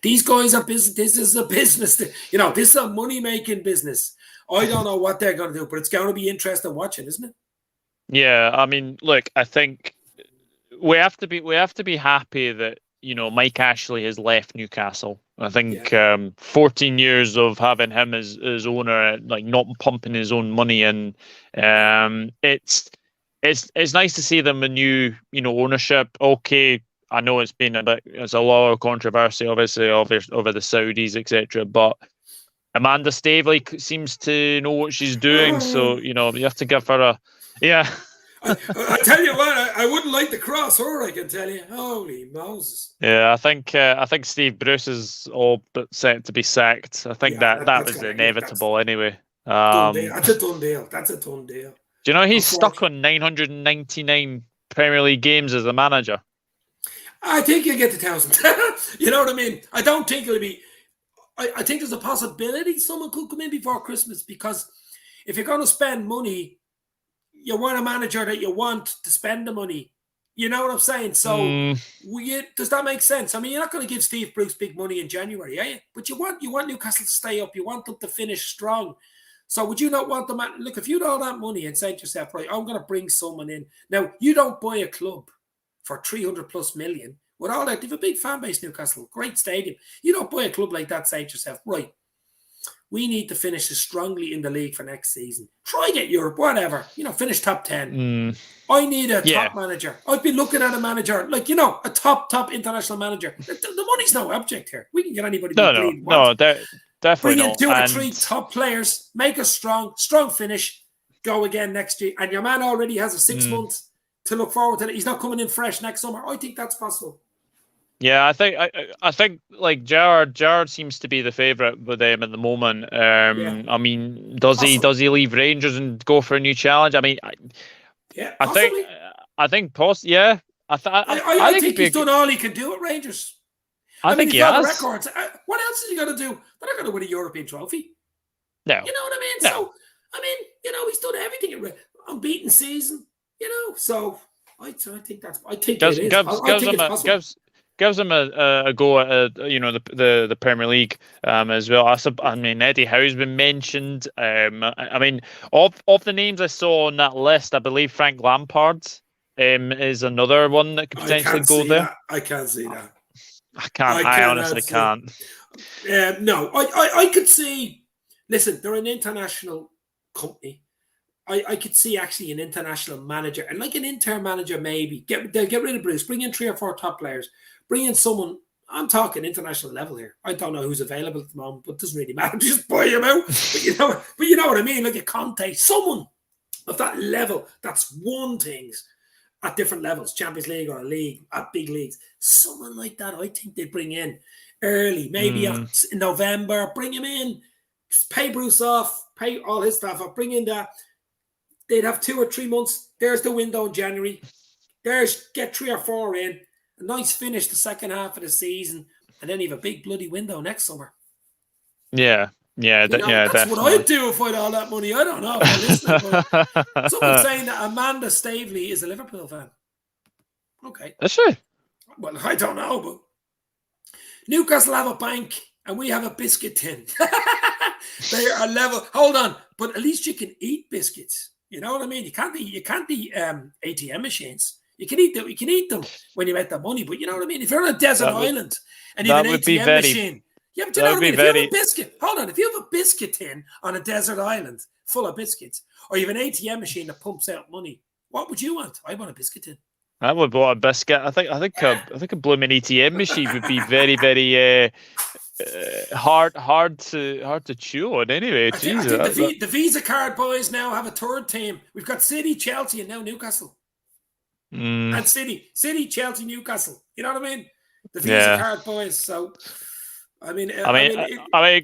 these guys are business. This is a business. This is a money-making business. I don't know what they're going to do, but it's going to be interesting watching, isn't it? Yeah, I mean, look, I think we have to be happy that Mike Ashley has left Newcastle. I think 14 years of having him as owner, like not pumping his own money in, it's nice to see them a new ownership. Okay, I know it's a lot of controversy, obviously, over the Saudis, etc. But Amanda Staveley seems to know what she's doing, so you have to give her a I tell you what, I wouldn't like to cross her. I can tell you. Holy Moses! Yeah, I think Steve Bruce is all but set to be sacked. I think that was inevitable anyway. That's a done deal. That's a done deal. Do you know he's stuck on 999 Premier League games as a manager? I think he'll get to 1,000. You know what I mean? I don't think it'll be. I think there's a possibility someone could come in before Christmas, because if you're going to spend money, you want a manager that you want to spend the money. You know what I'm saying? So does that make sense? I mean, you're not going to give Steve Bruce big money in January, are you? But you want Newcastle to stay up. You want them to finish strong. So would you not want the man? Look, if you had all that money and say to yourself, right, I'm going to bring someone in. Now, you don't buy a club for 300 plus million with all that. They have a big fan base, Newcastle, great stadium. You don't buy a club like that, say to yourself, right, we need to finish strongly in the league for next season. Try get Europe, whatever. Finish top 10. I need a top manager. I've been looking at a manager, like, a top international manager. The money's no object here. We can get anybody. No, definitely bring in 2 or 3 top players, make us strong finish, go again next year. And your man already has a 6 months to look forward to. He's not coming in fresh next summer. I think that's possible. Yeah, I think like Gerrard seems to be the favourite with them at the moment. I mean, does he leave Rangers and go for a new challenge? I mean, I think he's done all he can do at Rangers. I think he has. Records. What else is he going to do? They're not going to win a European trophy. No. You know what I mean? No. So, I mean, he's done everything. Unbeaten season, so I think that's. I think it is. Gives him a go at the Premier League as well. I mean, Eddie Howe's been mentioned. I mean, of the names I saw on that list, I believe Frank Lampard is another one that could potentially go there. I can't see that. I honestly can't. No, I could see. Listen, they're an international company. I could see actually an international manager, and like an Inter manager, maybe they'll get rid of Bruce, bring in 3 or 4 top players, bring in someone. I'm talking international level here. I don't know who's available at the moment, but it doesn't really matter. Just buy him out. But you know what I mean. Like a Conte, someone of that level that's won things at different levels, Champions League or a league, at big leagues. Someone like that, I think they bring in early, maybe in November. Bring him in, pay Bruce off, pay all his staff off. Bring in that. They'd have 2 or 3 months. There's the window in January. Get 3 or 4 in. A nice finish the second half of the season. and then you have a big bloody window next summer. Yeah, That's definitely. what I'd do if I had all that money. I don't know if I'm listening, but someone's saying that Amanda Stavely is a Liverpool fan. Okay. Is she? Well, I don't know, but Newcastle have a bank and we have a biscuit tin. They are level. Hold on, but at least you can eat biscuits. You know what I mean? You can't eat ATM machines. You can eat them when you make the money, but you know what I mean? If you're on a desert island and you have an ATM machine, yeah, but you know what I mean? If you have a biscuit, hold on, if you have a biscuit tin on a desert island full of biscuits, or you have an ATM machine that pumps out money, what would you want? I want a biscuit tin. I would want a biscuit. I think a blooming ATM machine would be very, very hard to chew on. Anyway, I think the Visa card boys now have a third team. We've got City, Chelsea, and now Newcastle. And City, Chelsea, Newcastle. You know what I mean? The Visa card boys. So, I mean, it's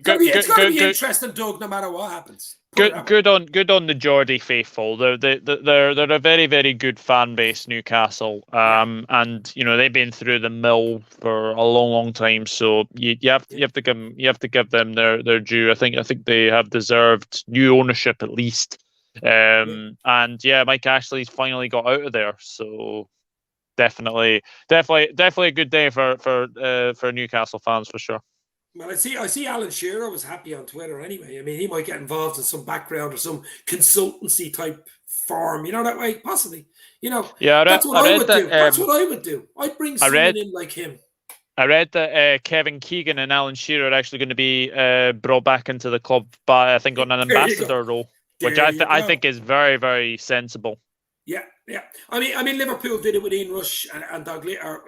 going to be interesting, Doug. No matter what happens. Good on the Geordie faithful. They're a very, very good fan base, Newcastle. And they've been through the mill for a long time. So you have to give them their due. I think they have deserved new ownership at least. And Mike Ashley's finally got out of there. So definitely a good day for Newcastle fans for sure. Well, I see Alan Shearer was happy on Twitter anyway. I mean, he might get involved in some background or some consultancy type firm, that way, possibly. That's what I would do. That's what I would do. I'd bring someone in like him. I read that Kevin Keegan and Alan Shearer are actually going to be brought back into the club by, I think, on an ambassador role, which I think is very, very sensible. Yeah. I mean, Liverpool did it with Ian Rush and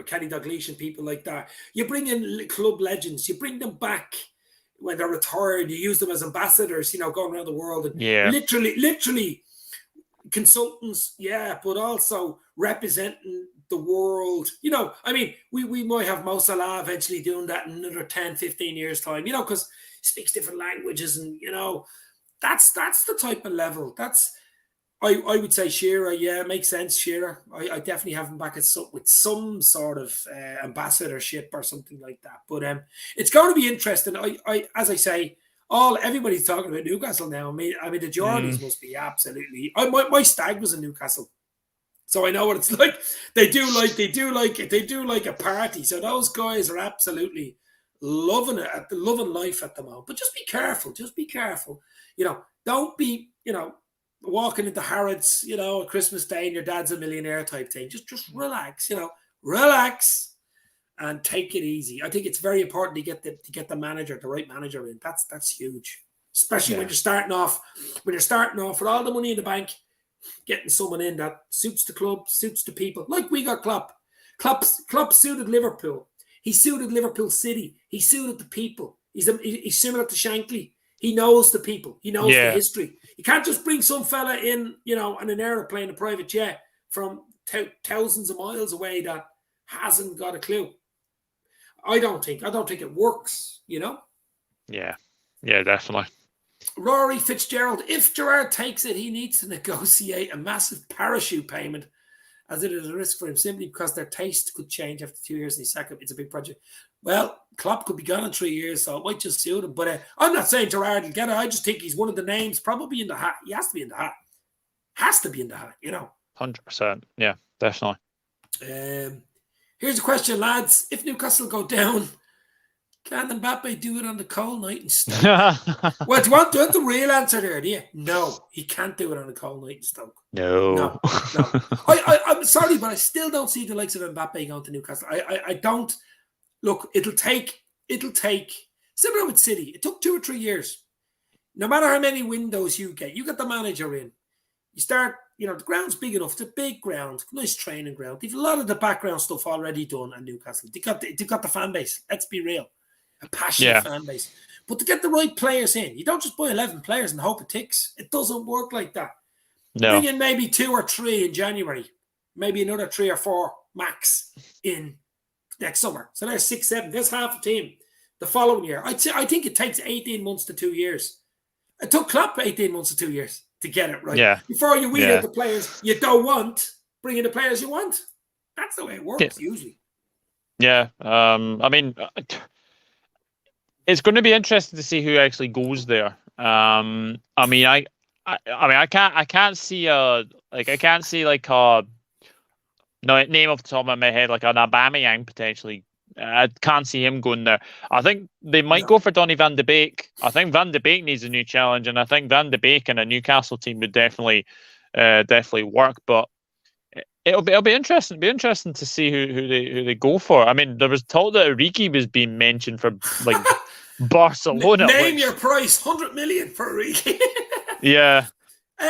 Kenny Dalglish and people like that. You bring in club legends. You bring them back when they're retired. You use them as ambassadors, going around the world and literally consultants. Yeah, but also representing the world. I mean, we might have Mosalah eventually doing that in another 10, 15 years time. Because he speaks different languages and that's the type of level. I would say Shearer, yeah, makes sense. Shearer, I definitely have him back with some sort of ambassadorship or something like that. But it's going to be interesting. As I say, everybody's talking about Newcastle now. I mean the Geordies must be absolutely. My stag was in Newcastle, so I know what it's like. They do like a party. So those guys are absolutely loving life at the moment. But just be careful. Don't be walking into Harrods, Christmas Day and your dad's a millionaire type thing. Just relax, relax and take it easy. I think it's very important to get the right manager in. That's huge, especially when you're starting off with all the money in the bank. Getting someone in that suits the club, suits the people. Like we got Klopp. Klopp suited Liverpool. He suited Liverpool City. He suited the people. He's similar to Shankly. He knows the people. He knows the history. You can't just bring some fella in, on an aeroplane, a private jet from thousands of miles away that hasn't got a clue. I don't think it works, Yeah, definitely. Rory Fitzgerald, if Gerrard takes it, he needs to negotiate a massive parachute payment, as it is a risk for him simply because their taste could change after 2 years and he's second. It's a big project. Well, Klopp could be gone in 3 years, so it might just suit him. But I'm not saying Gerrard will get it. I just think he's one of the names probably in the hat. He has to be in the hat. 100%. Yeah, definitely. Here's a question, lads. If Newcastle go down, can Mbappe do it on the cold night in Stoke? Well, do you want the real answer there, do you? No, he can't do it on a cold night in Stoke. No. I'm sorry, but I still don't see the likes of Mbappe going to Newcastle. I don't. Look, it'll take similar with City. It took 2 or 3 years. No matter how many windows you get the manager in. You start, the ground's big enough. It's a big ground, nice training ground. They've a lot of the background stuff already done at Newcastle. They've got the fan base. Let's be real. A passionate fan base. But to get the right players in, you don't just buy 11 players and hope it ticks. It doesn't work like that. No. Bring in maybe 2 or 3 in January. Maybe another 3 or 4 max in next summer. So there's 6, 7. There's half a team the following year. I think it takes 18 months to 2 years. It took Klopp 18 months to 2 years to get it right. Yeah. Before you weed out the players you don't want, bring in the players you want. That's the way it works usually. Yeah. I mean, it's going to be interesting to see who actually goes there. I mean, I can't see like a no name off the top of my head like an Aubameyang potentially. I can't see him going there. I think they might go for Donny van de Beek. I think Van de Beek needs a new challenge, and I think Van de Beek and a Newcastle team would definitely work. But it'll be interesting. It'll be interesting to see who they go for. I mean, there was talk that Origi was being mentioned for like Barcelona. Name your price, 100 million for Origi. Yeah.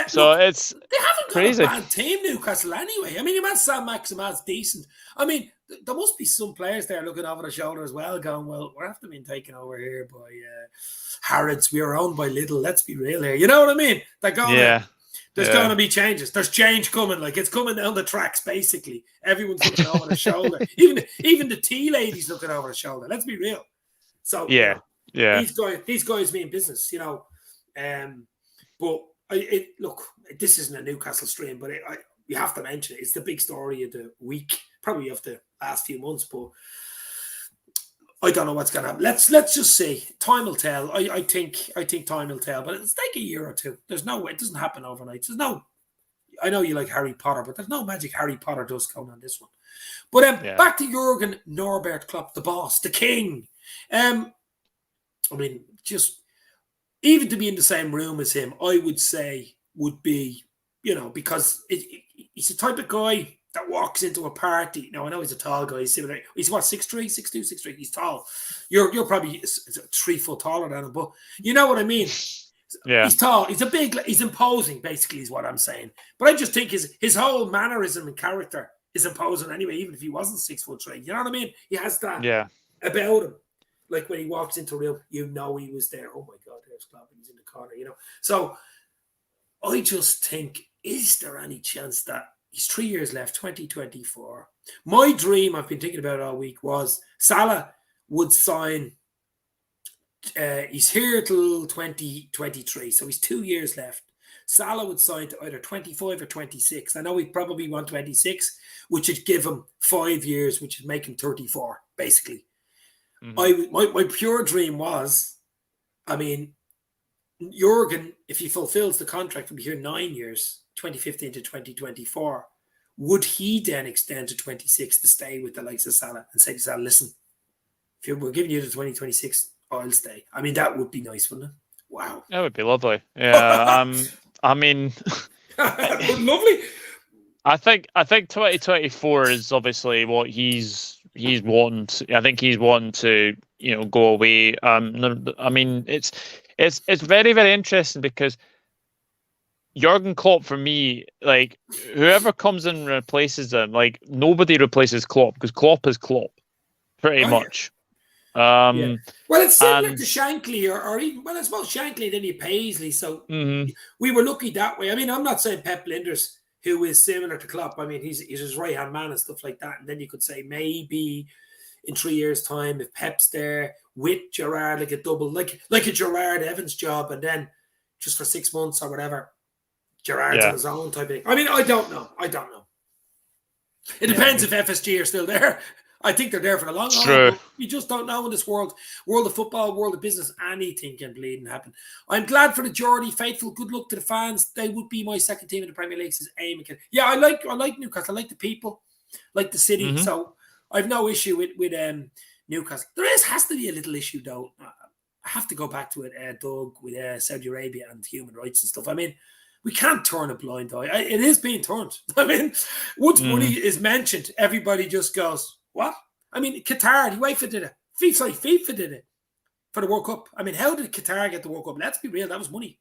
So look, it's they haven't crazy. got a bad team, Newcastle, anyway. I mean, your man Sam Maximan's decent. I mean, there must be some players there looking over the shoulder as well, going, well, we're after being taken over here by Harrods. We were owned by Lidl. Let's be real here. You know what I mean? They're going There's going to be changes. There's change coming. Like, it's coming down the tracks, basically. Everyone's looking over their shoulder. Even the tea lady's looking over her shoulder. Let's be real. So, these guys mean business, you know. But look, this isn't a Newcastle stream, but you have to mention it. It's the big story of the week, probably of the last few months. But I don't know what's going to happen. Let's just see. Time will tell. I think time will tell, but it'll take a year or two. There's no way. It doesn't happen overnight. I know you like Harry Potter, but there's no magic Harry Potter dust coming on this one. But back to Jurgen Norbert Klopp, the boss, the king. I mean, just even to be in the same room as him, I would say would be, you know, because he's the type of guy that walks into a party. Now, I know he's a tall guy. He's what, 6'3", 6'2", 6'3". He's tall. You're probably 3 foot taller than him, but you know what I mean? Yeah. He's tall. He's imposing, basically, is what I'm saying. But I just think his whole mannerism and character is imposing anyway, even if he wasn't 6'3". You know what I mean? He has that about him. Like when he walks into a room, you know he was there. Oh my God, there's Klopp, he's in the corner, you know. So I just think, is there any chance that he's 3 years left, 2024? My dream, I've been thinking about all week, was Salah would sign. He's here till 2023, so he's 2 years left. Salah would sign to either 25 or 26. I know he'd probably want 26, which would give him 5 years, which would make him 34, basically. Mm-hmm. My pure dream was, I mean, Jurgen, if he fulfills the contract, will be here 9 years, 2015 to 2024. Would he then extend to 26 to stay with the likes of Salah and say to Salah, listen, if we're giving you the 2026, I'll stay. I mean, that would be nice, wouldn't it? Wow. That would be lovely. Yeah. I mean, lovely. I think 2024 is obviously what he's wanting. I think he's wanting to, you know, go away. I mean, it's very, very interesting because Jurgen Klopp, for me, like, whoever comes in and replaces him, like, nobody replaces Klopp because Klopp is Klopp, pretty much. Well, it's similar to Shankly or even, well, I suppose Shankly, then you Paisley. So we were lucky that way. I mean, I'm not saying Pep Linders, who is similar to Klopp. I mean, he's his right-hand man and stuff like that. And then you could say maybe in 3 years' time, if Pep's there with Gerrard, like a double, like a Gerrard Evans job, and then just for 6 months or whatever, Gerrard's on his own type of thing. I mean, I don't know. It depends if FSG are still there. I think they're there for the long haul. You just don't know in this world of football, world of business, anything can bleed and happen. I'm glad for the Geordie faithful. Good luck to the fans. They would be my second team in the Premier League, says Eamon. Yeah, I like Newcastle. I like the people, like the city. So I've no issue with Newcastle. There has to be a little issue though. I have to go back to it, Doug, with Saudi Arabia and human rights and stuff. I mean, we can't turn a blind eye. It is being turned. I mean, once money is mentioned, everybody just goes, what? I mean, Qatar, the UEFA did it. FIFA did it for the World Cup. I mean, how did Qatar get the World Cup? Let's be real, that was money.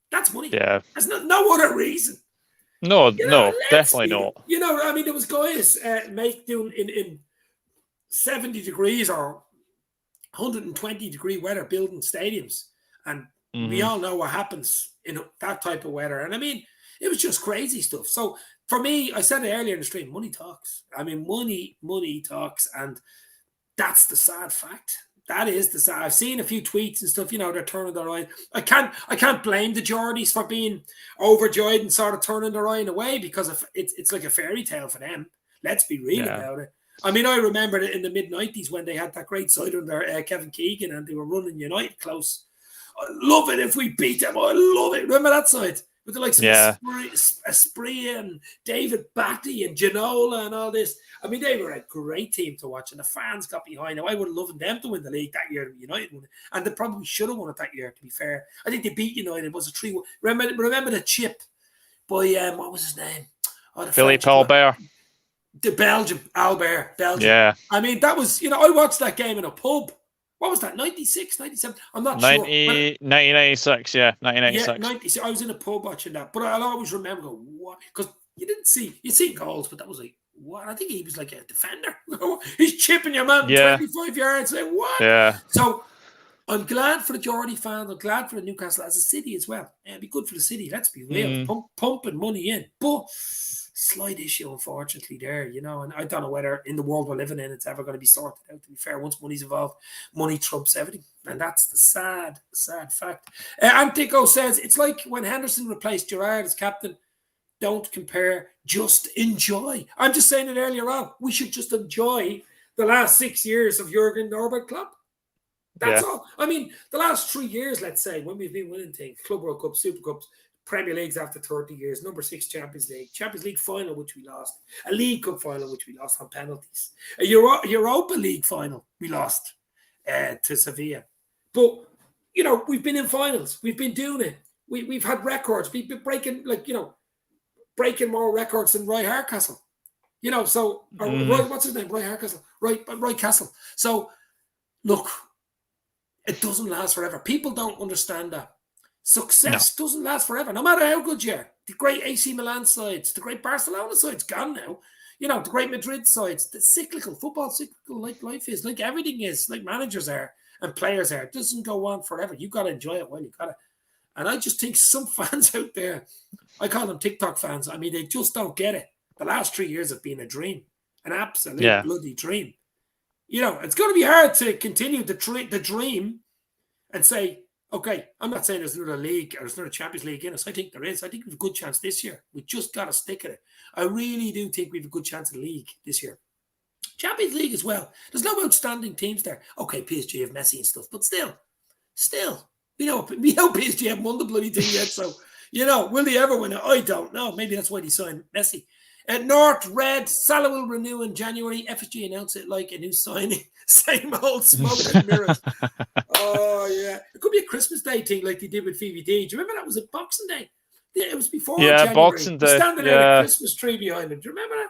That's money. Yeah. There's no other reason. No, definitely not. You know, I mean, there was guys doing in 70 degrees or 120 degree weather building stadiums. And we all know what happens in that type of weather. And I mean, it was just crazy stuff. So for me, I said it earlier in the stream, money talks. I mean, money talks. And that's the sad fact. That is the sad. I've seen a few tweets and stuff, you know, they're turning their eye. I can't blame the Geordies for being overjoyed and sort of turning their eye away because it's like a fairy tale for them. Let's be real about it. I mean, I remember it in the mid-90s when they had that great side under Kevin Keegan and they were running United close. I love it if we beat them. I love it. Remember that side? With the likes of Esprit and David Batty and Ginola and all this. I mean, they were a great team to watch and the fans got behind them. I would have loved them to win the league that year. United won it. And they probably should have won it that year, to be fair. I think they beat United. It was a 3-1. Remember the chip by, what was his name? Philippe Albert. The Albert, Belgium. Yeah. I mean, that was, I watched that game in a pub. What was that, 96, 97? I'm not sure. 1996, yeah, 1996. Yeah, 96. I was in a pub watching that. But I'll always remember, what? Because you'd see goals, but that was like, what? I think he was like a defender. He's chipping your man 25 yards. Like, what? Yeah. So I'm glad for the Geordie fans. I'm glad for the Newcastle as a city as well. It'd be good for the city. Let's be real. Pumping money in. But slight issue, unfortunately, there, and I don't know whether in the world we're living in it's ever going to be sorted out, to be fair. Once money's involved, money trumps everything. And that's the sad fact. Antico says, it's like when Henderson replaced Gerrard as captain. Don't compare, just enjoy. I'm just saying it earlier on. We should just enjoy the last 6 years of Jurgen Klopp. That's all. I mean, the last 3 years, let's say, when we've been winning things, Club World Cup, Super Cups, Premier Leagues after 30 years, number 6 Champions League final, which we lost, a League Cup final, which we lost on penalties, a Europa League final, we lost to Sevilla. But, we've been in finals. We've been doing it. We've had records. We've been breaking, breaking more records than Roy Hardcastle. Roy, what's his name? Roy Hardcastle. Roy Castle. So, look, it doesn't last forever. People don't understand that. Success doesn't last forever, no matter how good you are. The great AC Milan sides, the great Barcelona sides, gone now. The great Madrid sides, the football cyclical, like life is, like everything is, like managers are and players are. It doesn't go on forever. You've got to enjoy it while you got it. And I just think some fans out there, I call them TikTok fans, I mean, they just don't get it. The last 3 years have been a dream, an absolute bloody dream. It's going to be hard to continue the dream and say, okay, I'm not saying there's another league or there's another Champions League in us. I think there is. I think we have a good chance this year. We just got to stick at it. I really do think we have a good chance at the league this year. Champions League as well. There's no outstanding teams there. Okay, PSG have Messi and stuff, but still, we know PSG haven't won the bloody thing yet. So, will they ever win it? I don't know. Maybe that's why they signed Messi. At North Red, Salah will renew in January. FSG announced it like a new signing. Same old smoke and mirrors. Oh, yeah. It could be a Christmas Day thing like they did with VVD. Do you remember that was a Boxing Day? Yeah, it was before January. Boxing Day. Standing there with a Christmas tree behind him. Do you remember that?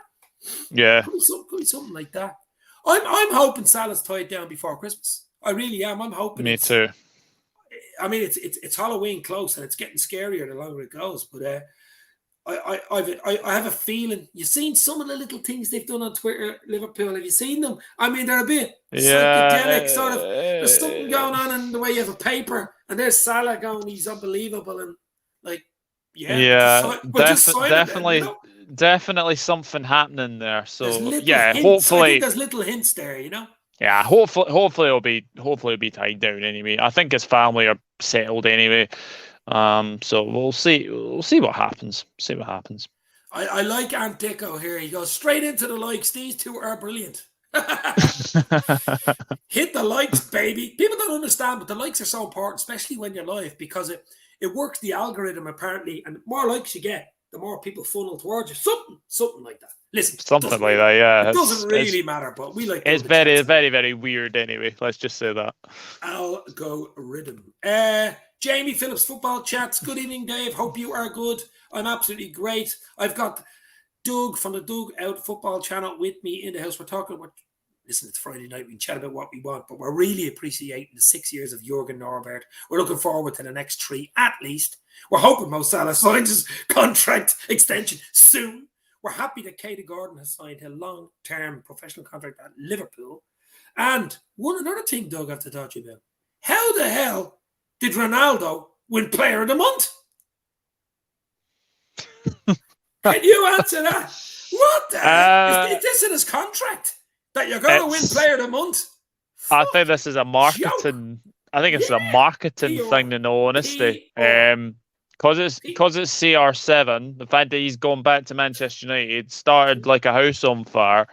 Yeah. Could be something like that. I'm hoping Salah's tied down before Christmas. I really am. I'm hoping. Me too. I mean, it's Halloween close and it's getting scarier the longer it goes. But I have a feeling. You've seen some of the little things they've done on Twitter, Liverpool. Have you seen them? I mean, they're a bit psychedelic, sort of. There's something going on in the way you have a paper, and there's Salah going, he's unbelievable, and definitely something happening there. So hints. Hopefully, I think there's little hints there, Yeah, hopefully it'll be tied down anyway. I think his family are settled anyway. So we'll see what happens. I like Ant Dicko here. He goes straight into the likes. These two are brilliant. Hit the likes, baby. People don't understand, but the likes are so important, especially when you're live, because it works the algorithm apparently, and the more likes you get, the more people funnel towards you. Something like that. Listen, something like that. Yeah, it doesn't really matter, but we like. It's very, very, very weird anyway. Let's just say that. Algorithm. Jamie Phillips, Football Chats. Good evening, Dave. Hope you are good. I'm absolutely great. I've got Doug from the Doug Out Football channel with me in the house. We're talking about, listen, it's Friday night. We can chat about what we want, but we're really appreciating the 6 years of Jurgen Norbert. We're looking forward to the next 3 at least. We're hoping Mosalah signs his contract extension soon. We're happy that Katie Gordon has signed a long-term professional contract at Liverpool. And another thing, Doug, I have to talk to you about. How the hell did Ronaldo win Player of the Month? Can you answer that? What the heck? Is this in his contract? That you're going to win Player of the Month? I think this is a marketing. I think it's a marketing thing, in all honesty. Because it's CR7. The fact that he's gone back to Manchester United started like a house on fire.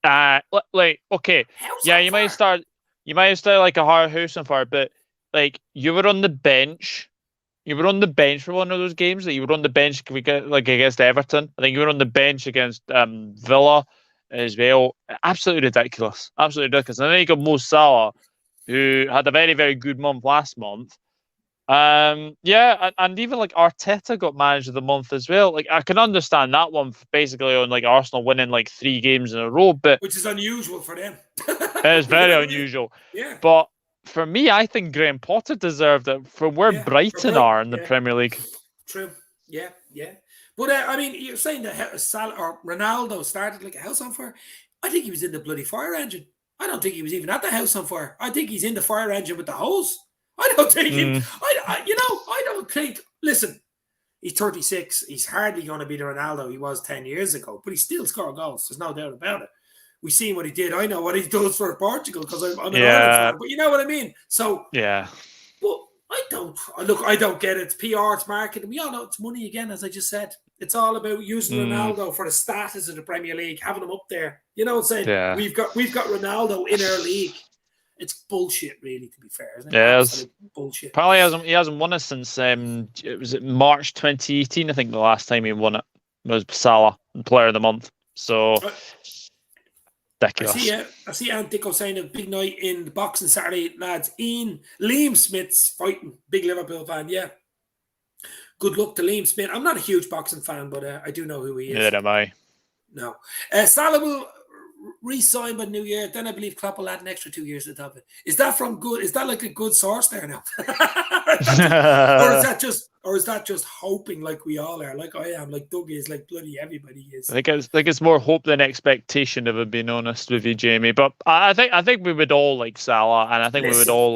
Like, okay, House yeah, on fire. you might start like a hard house on fire, but like you were on the bench. You were on the bench for one of those games. That you were on the bench we get like against Everton. I think you were on the bench against Villa as well. Absolutely ridiculous. Absolutely ridiculous. And then you got Mosalah, who had a very, very good month last month. Yeah, and even like Arteta got manager of the month as well. Like I can understand that one basically on like Arsenal winning like 3 games in a row, but Which is unusual for them. it's You very know what I mean? unusual. Yeah. But for me, I think Graham Potter deserved it for where Yeah. For Brighton Brighton. are in the Yeah. Premier League. True. Yeah. Yeah. But I mean, you're saying that Salah or Ronaldo started like a house on fire. I think he was in the bloody fire engine. I don't think he was even at the house on fire. I think he's in the fire engine with the hose. I don't think him. Mm, I don't think. Listen, he's 36. He's hardly going to be the Ronaldo he was 10 years ago, but he still scored goals. There's no doubt about it. We seen what he did. I know what he does for Portugal because I'm an Ireland yeah, fan, but you know what I mean. So, yeah. but I don't get it. It's PR, it's marketing. We all know it's money again, as I just said. It's all about using Mm, Ronaldo for the status of the Premier League, having him up there. You know what I'm saying? yeah. We've got Ronaldo in our league. It's bullshit, really, to be fair, isn't it? Yeah, Absolute bullshit. apparently he hasn't won it since it was March 2018. I think the last time he won it was Salah, Player of the Month. So ridiculous. I see Antico saying a big night in the boxing Saturday, lads. Liam Smith's fighting, big Liverpool fan. Yeah, good luck to Liam Smith. I'm not a huge boxing fan, but I do know who he is. Neither am I. No, Salah will re-sign by New Year. Then I believe Klopp will add an extra 2 years to the top of it. Is that from good? Is that like a good source there now? Or is that just hoping like we all are, like I am, like Doug is, like bloody everybody is. I think it's more hope than expectation, if I'm being honest with you, Jamie. But I think we would all like Salah, and I think we would all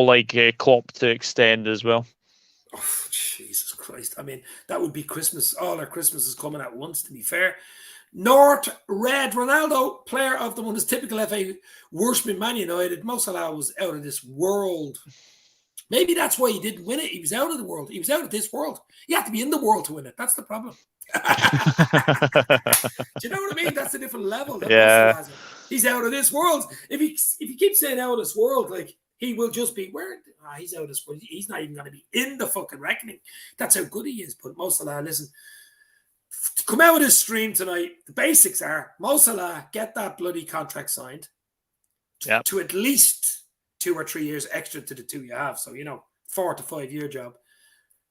like Klopp to extend as well. Oh, Jesus Christ! I mean, that would be Christmas. All our Christmas is coming at once. To be fair, North Red Ronaldo, player of the month, is typical FA worshiping Man United. Mosalah was out of this world. Maybe that's why he didn't win it. He was out of the world. He was out of this world. You have to be in the world to win it. That's the problem. Do you know what I mean? That's a different level. Yeah. He's out of this world. If he keeps saying out of this world, like he will just be where he's out of this world. He's not even going to be in the fucking reckoning. That's how good he is. But Mosalah, listen, to come out of this stream tonight, the basics are Mosalah, get that bloody contract signed to at least 2 or 3 years extra to the 2 you have. So, 4 to 5 year job.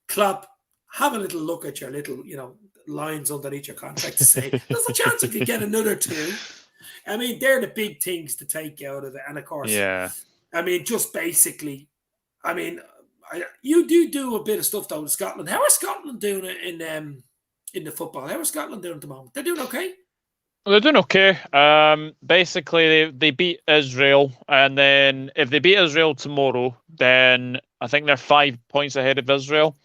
Klopp, have a little look at your little, lines underneath your contract to say, there's a chance you could get another 2. I mean, they're the big things to take out of it. And of course, I mean, just basically, I mean, you do a bit of stuff though in Scotland. How are Scotland doing it in the football? How are Scotland doing at the moment? They're doing okay. They're doing okay. Basically, they beat Israel, and then if they beat Israel tomorrow, then I think they're 5 points ahead of Israel.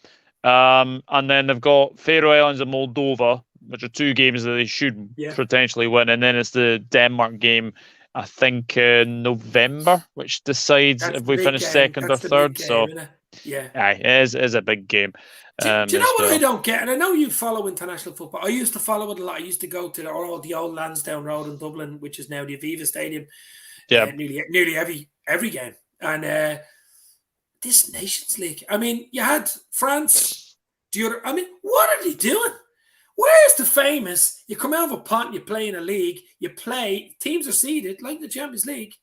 And then they've got Faroe Islands and Moldova, which are 2 games that they should potentially win. And then it's the Denmark game, I think, in November, which decides if we finish second or third. So, it is a big game. Do you know what I don't get? And I know you follow international football. I used to follow it a lot. I used to go to the old Lansdowne Road in Dublin, which is now the Aviva Stadium. Nearly every game. And this Nations League. I mean, you had France. What are they doing? Where's the famous? You come out of a pot and you play in a league. You play. Teams are seeded like the Champions League,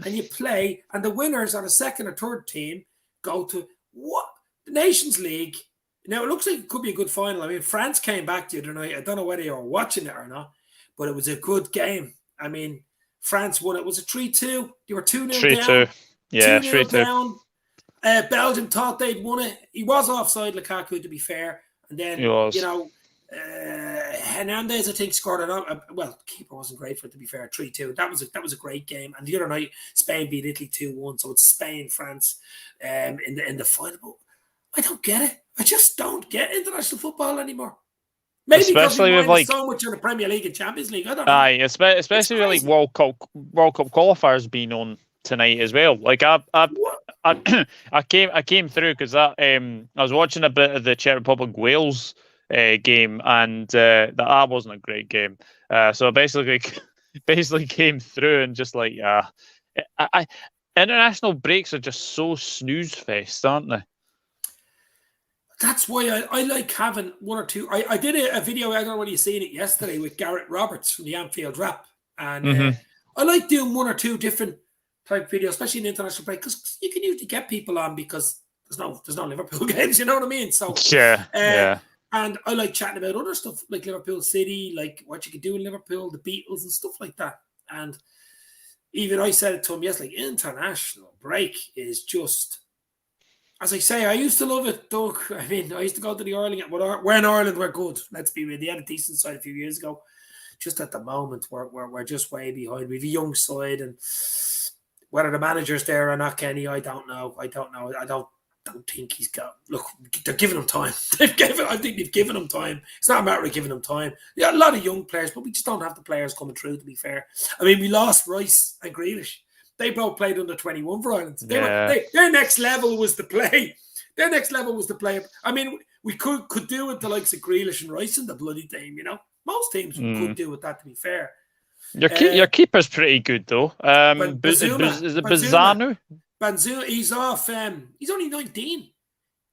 and you play. And the winners on a second or third team go to what? The Nations League. Now, it looks like it could be a good final. I mean, France came back the other night. I don't know whether you were watching it or not, but it was a good game. I mean, France won it. Was it 3-2? They were 2-0 down. 3-2. Yeah, 3-2. Down. Belgium thought they'd won it. He was offside, Lukaku, to be fair. And then, Hernandez, I think, scored it on. Well, the keeper wasn't great for it, to be fair. 3-2. That was a great game. And the other night, Spain beat Italy 2-1. So it's Spain, France in the final. I don't get it. I just don't get international football anymore. Maybe especially because we so much in the Premier League and Champions League. I don't know. Especially with World Cup qualifiers being on tonight as well. Like I came through because I was watching a bit of the Czech Republic Wales game, and that wasn't a great game. So basically came through and just like, international breaks are just so snooze fest, aren't they? That's why I like having one or two. I did a video, I don't know whether you've seen it yesterday, with Garrett Roberts from the Anfield Rap. And I like doing one or two different type videos, especially in the international break, because you can usually get people on because there's no Liverpool games, you know what I mean? So yeah. And I like chatting about other stuff like Liverpool City, like what you can do in Liverpool, the Beatles and stuff like that. And even I said it to him yesterday, international break is just, as I say, I used to love it, Doug. I mean, I used to go to the Ireland when Ireland were good. Let's be real. They had a decent side a few years ago. Just at the moment, we're just way behind. We have a young side, and whether the manager's there or not, Kenny, I don't know. I don't think he's got. Look, they're giving him time. I think they've given him time. It's not a matter of giving him time. Yeah, a lot of young players, but we just don't have the players coming through. To be fair, I mean, we lost Rice and Grealish. They both played under 21 for Ireland. Their next level was to play. Their next level was to play. I mean, we could do it the likes of Grealish and Rice in the bloody team, you know. Most teams could do with that, to be fair. Your keeper's pretty good, though. Is it Bazanu? Banzuma, he's off. He's only 19.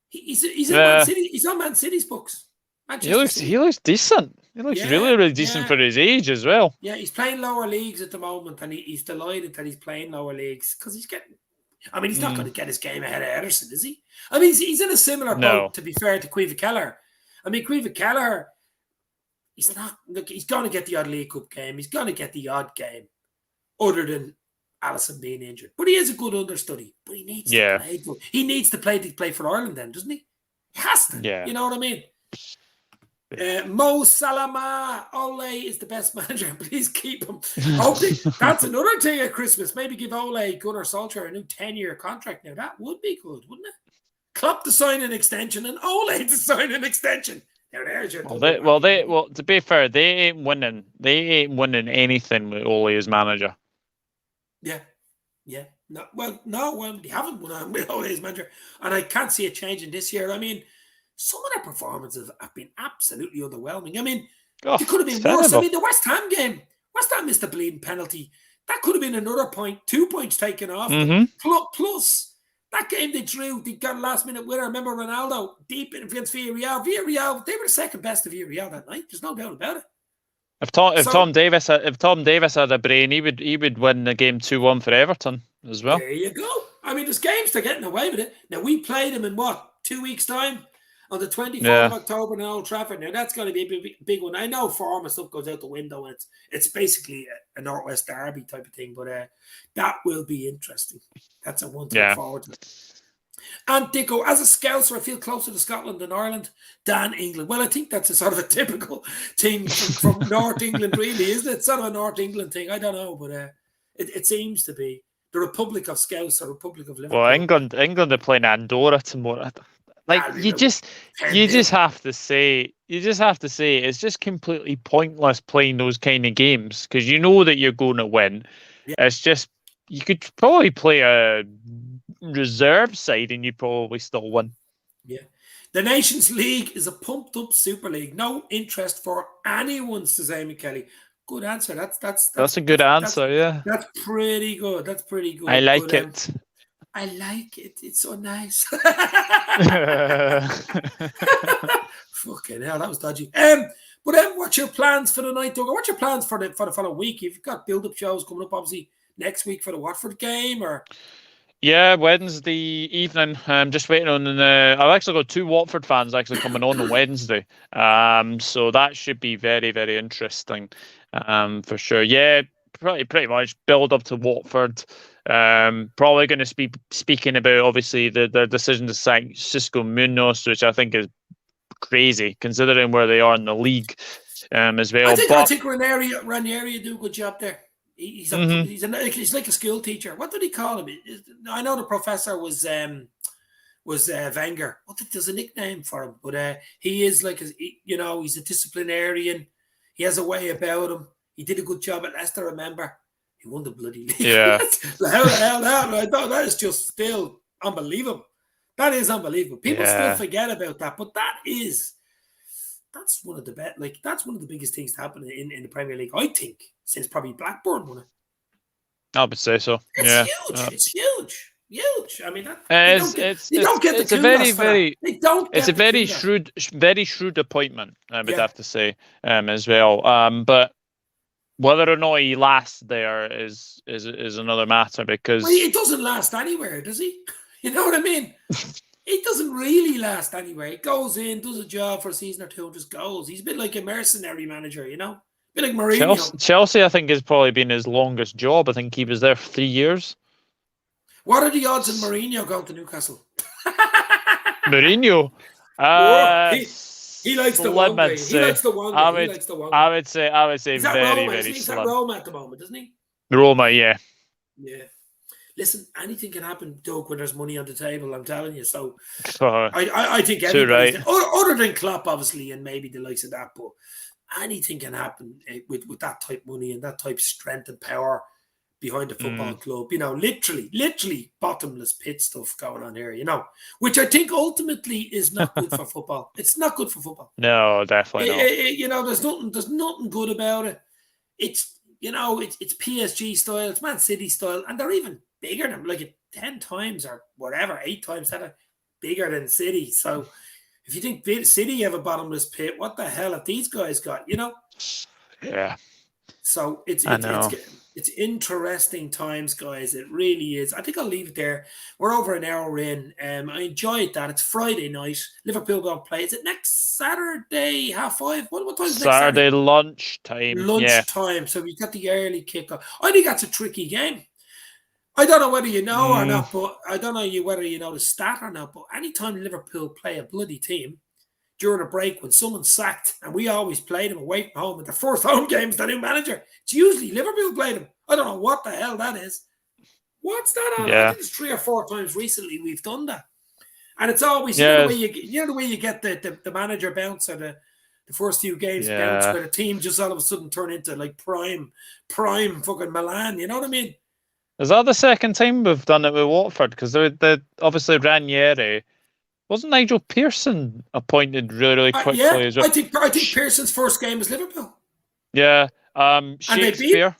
He's in Man City. He's on Man City's books. He looks decent. He looks really decent for his age as well. Yeah, he's playing lower leagues at the moment, and he's delighted that he's playing lower leagues because he's getting. I mean, he's not going to get his game ahead of Ederson, is he? I mean, he's in a similar boat, to be fair, to Caoimhe Kelleher. I mean, Caoimhe Kelleher, he's not. Look, he's going to get the odd League Cup game. He's going to get the odd game, other than Alisson being injured. But he is a good understudy. But he needs to play. He needs to play for Ireland, then, doesn't he? He has to. Yeah. You know what I mean? Mosalah, Ole is the best manager. Please keep him. That's another thing at Christmas. Maybe give Ole Gunnar Solskjaer a new 10-year contract now. That would be good, wouldn't it? Klopp to sign an extension and Ole to sign an extension. Now there's your well, to be fair, they ain't winning. They ain't winning anything with Ole as manager. Yeah. No, they haven't won with Ole as manager, and I can't see it changing this year. I mean, some of their performances have been absolutely underwhelming. I mean, it could have been worse. I mean, the West Ham game, West Ham missed a bleeding penalty. That could have been another point, 2 points taken off. Plus, that game they drew, they got a last-minute winner. Remember Ronaldo deep in against Villarreal. Villarreal, they were the second best of Villarreal that night. There's no doubt about it. If Tom Davis had a brain, he would win the game 2-1 for Everton as well. There you go. I mean, there's games they're getting away with it. Now we played them in 2 weeks' time? On the 24th of October in Old Trafford. Now, that's going to be a big one. I know form and stuff goes out the window, and it's basically a Northwest Derby type of thing, but that will be interesting. That's a one to look forward to. And Dicko, as a Scouser, I feel closer to Scotland than Ireland than England. Well, I think that's a sort of a typical thing from North England, really, isn't it? It's sort of a North England thing. I don't know, but it seems to be the Republic of Scouts or Republic of Liverpool. Well, England are playing Andorra tomorrow. Like you just have to say it's just completely pointless playing those kind of games because you know that you're going to win. Yeah. It's just you could probably play a reserve side and you probably still win. Yeah, the Nations League is a pumped up Super League. No interest for anyone, says Amy Kelly. Good answer. That's a good answer. Yeah, that's pretty good. That's pretty good. I like it. I like it. It's so nice. Fucking hell, that was dodgy. But what's your plans for the night, Doug? What's your plans for the following week? You've got build-up shows coming up, obviously, next week for the Watford game, or? Yeah, Wednesday evening. I'm just waiting on. I've actually got 2 Watford fans actually coming on Wednesday. So that should be very, very interesting. For sure. Yeah, pretty much build up to Watford. Probably going to be speaking about obviously the decision to sign Cisco Munoz, which I think is crazy considering where they are in the league as well. I think Ranieri do a good job there. He's like a school teacher. What did he call him? I know the professor was Wenger. There's a nickname for him, but he is like he's a disciplinarian. He has a way about him. He did a good job at Leicester. Remember. He won the bloody league. Yeah. How the hell I thought that is just still unbelievable. That is unbelievable. People still forget about that, but that is that's one of the that's one of the biggest things to happen in the Premier League, I think, since probably Blackburn won it. I would say so. It's Yeah. huge. It's huge. I mean, It's they don't get the it's a very kudos for that. They don't it's get a the very kudos. very shrewd appointment. I would Yeah. have to say as well. But whether or not he lasts there is another matter because Well, it doesn't last anywhere, does he? You know what I mean? It doesn't really last anywhere. He goes in, does a job for a season or two, and just goes. He's a bit like a mercenary manager, you know? A bit like Mourinho. Chelsea, I think, has probably been his longest job. I think he was there for 3 years. What are the odds of Mourinho going to Newcastle? Mourinho? He likes the one guy. He likes the one guy. I would say He's at very, Roma, very He's slim. at Roma at the moment, isn't he? Roma, yeah. Yeah. Listen, anything can happen, Doug, when there's money on the table, I'm telling you. So Oh, I think too everybody's right. other than Klopp, obviously, and maybe the likes of that, but anything can happen with that type of money and that type of strength and power behind the football club. You know, literally bottomless pit stuff going on here, you know, which I think ultimately is not good for football. It's not good for football. No, definitely not. You know, there's nothing good about it. It's, you know, it's PSG style, it's Man City style, and they're even bigger than, like, 10 times or whatever, 8 times that bigger than City. So if you think City have a bottomless pit, what the hell have these guys got, you know? Yeah. So it's interesting times, guys. It really is. I think I'll leave it there. We're over an hour in. I enjoyed that. It's Friday night. Liverpool going to play. Is it next Saturday, 5:30? What time is next Saturday? Lunchtime. Lunchtime. So we got the early kickoff. I think that's a tricky game. I don't know whether you know or not, but I don't know whether you know the stat or not, but anytime Liverpool play a bloody team during a break when someone's sacked, and we always play them away from home, and the first home game's the new manager, it's usually Liverpool play them. I don't know what the hell that is. What's that on? Yeah. I think it's 3 or 4 times recently we've done that. And it's always, you know the way you get the manager bounce or the first few games bounce where the team just all of a sudden turn into like prime fucking Milan, you know what I mean? Is that the second time we've done it with Watford? Because they obviously Ranieri. Wasn't Nigel Pearson appointed really quickly as well? I think Pearson's first game was Liverpool. Yeah. Shakespeare.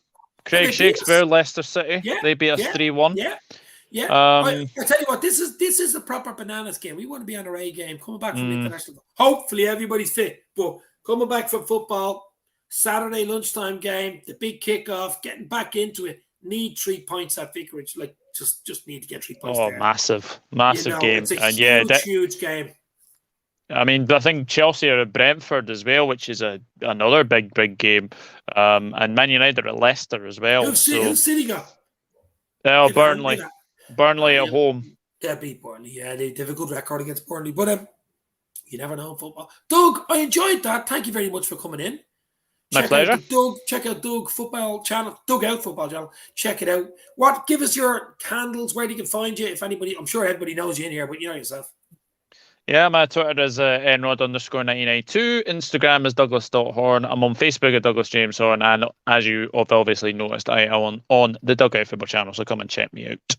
Craig Shakespeare, Leicester City. Yeah, they beat us 3-1. Yeah. I tell you what, this is the proper bananas game. We want to be on our A game, coming back from international. Hopefully everybody's fit, but coming back from football, Saturday lunchtime game, the big kickoff, getting back into it. Need 3 points at Vicarage. Like just need to get 3 points. There. Massive game. It's a huge game. I mean, I think Chelsea are at Brentford as well, which is another big game. And Man United are at Leicester as well. Who's City got? Burnley. Burnley at home. They beat Burnley. Yeah, they have a good record against Burnley. But you never know in football. Doug, I enjoyed that. Thank you very much for coming in. My pleasure. Check out Doug Football Channel. Doug Out Football Channel. Check it out. Give us your handles, where they can find you. If anybody, I'm sure everybody knows you in here, but you know yourself. Yeah, my Twitter is nrod_1992. Instagram is Douglas.Horn. I'm on Facebook at Douglas James Horn. And as you have obviously noticed, I am on the Dugout Football Channel. So come and check me out.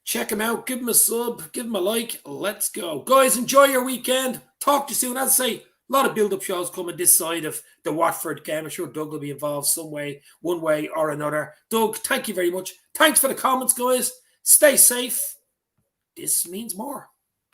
Check him out. Give him a sub. Give him a like. Let's go. Guys, enjoy your weekend. Talk to you soon. As I say, a lot of build-up shows coming this side of the Watford game. I'm sure Doug will be involved some way, one way or another. Doug, thank you very much. Thanks for the comments, guys. Stay safe. This means more.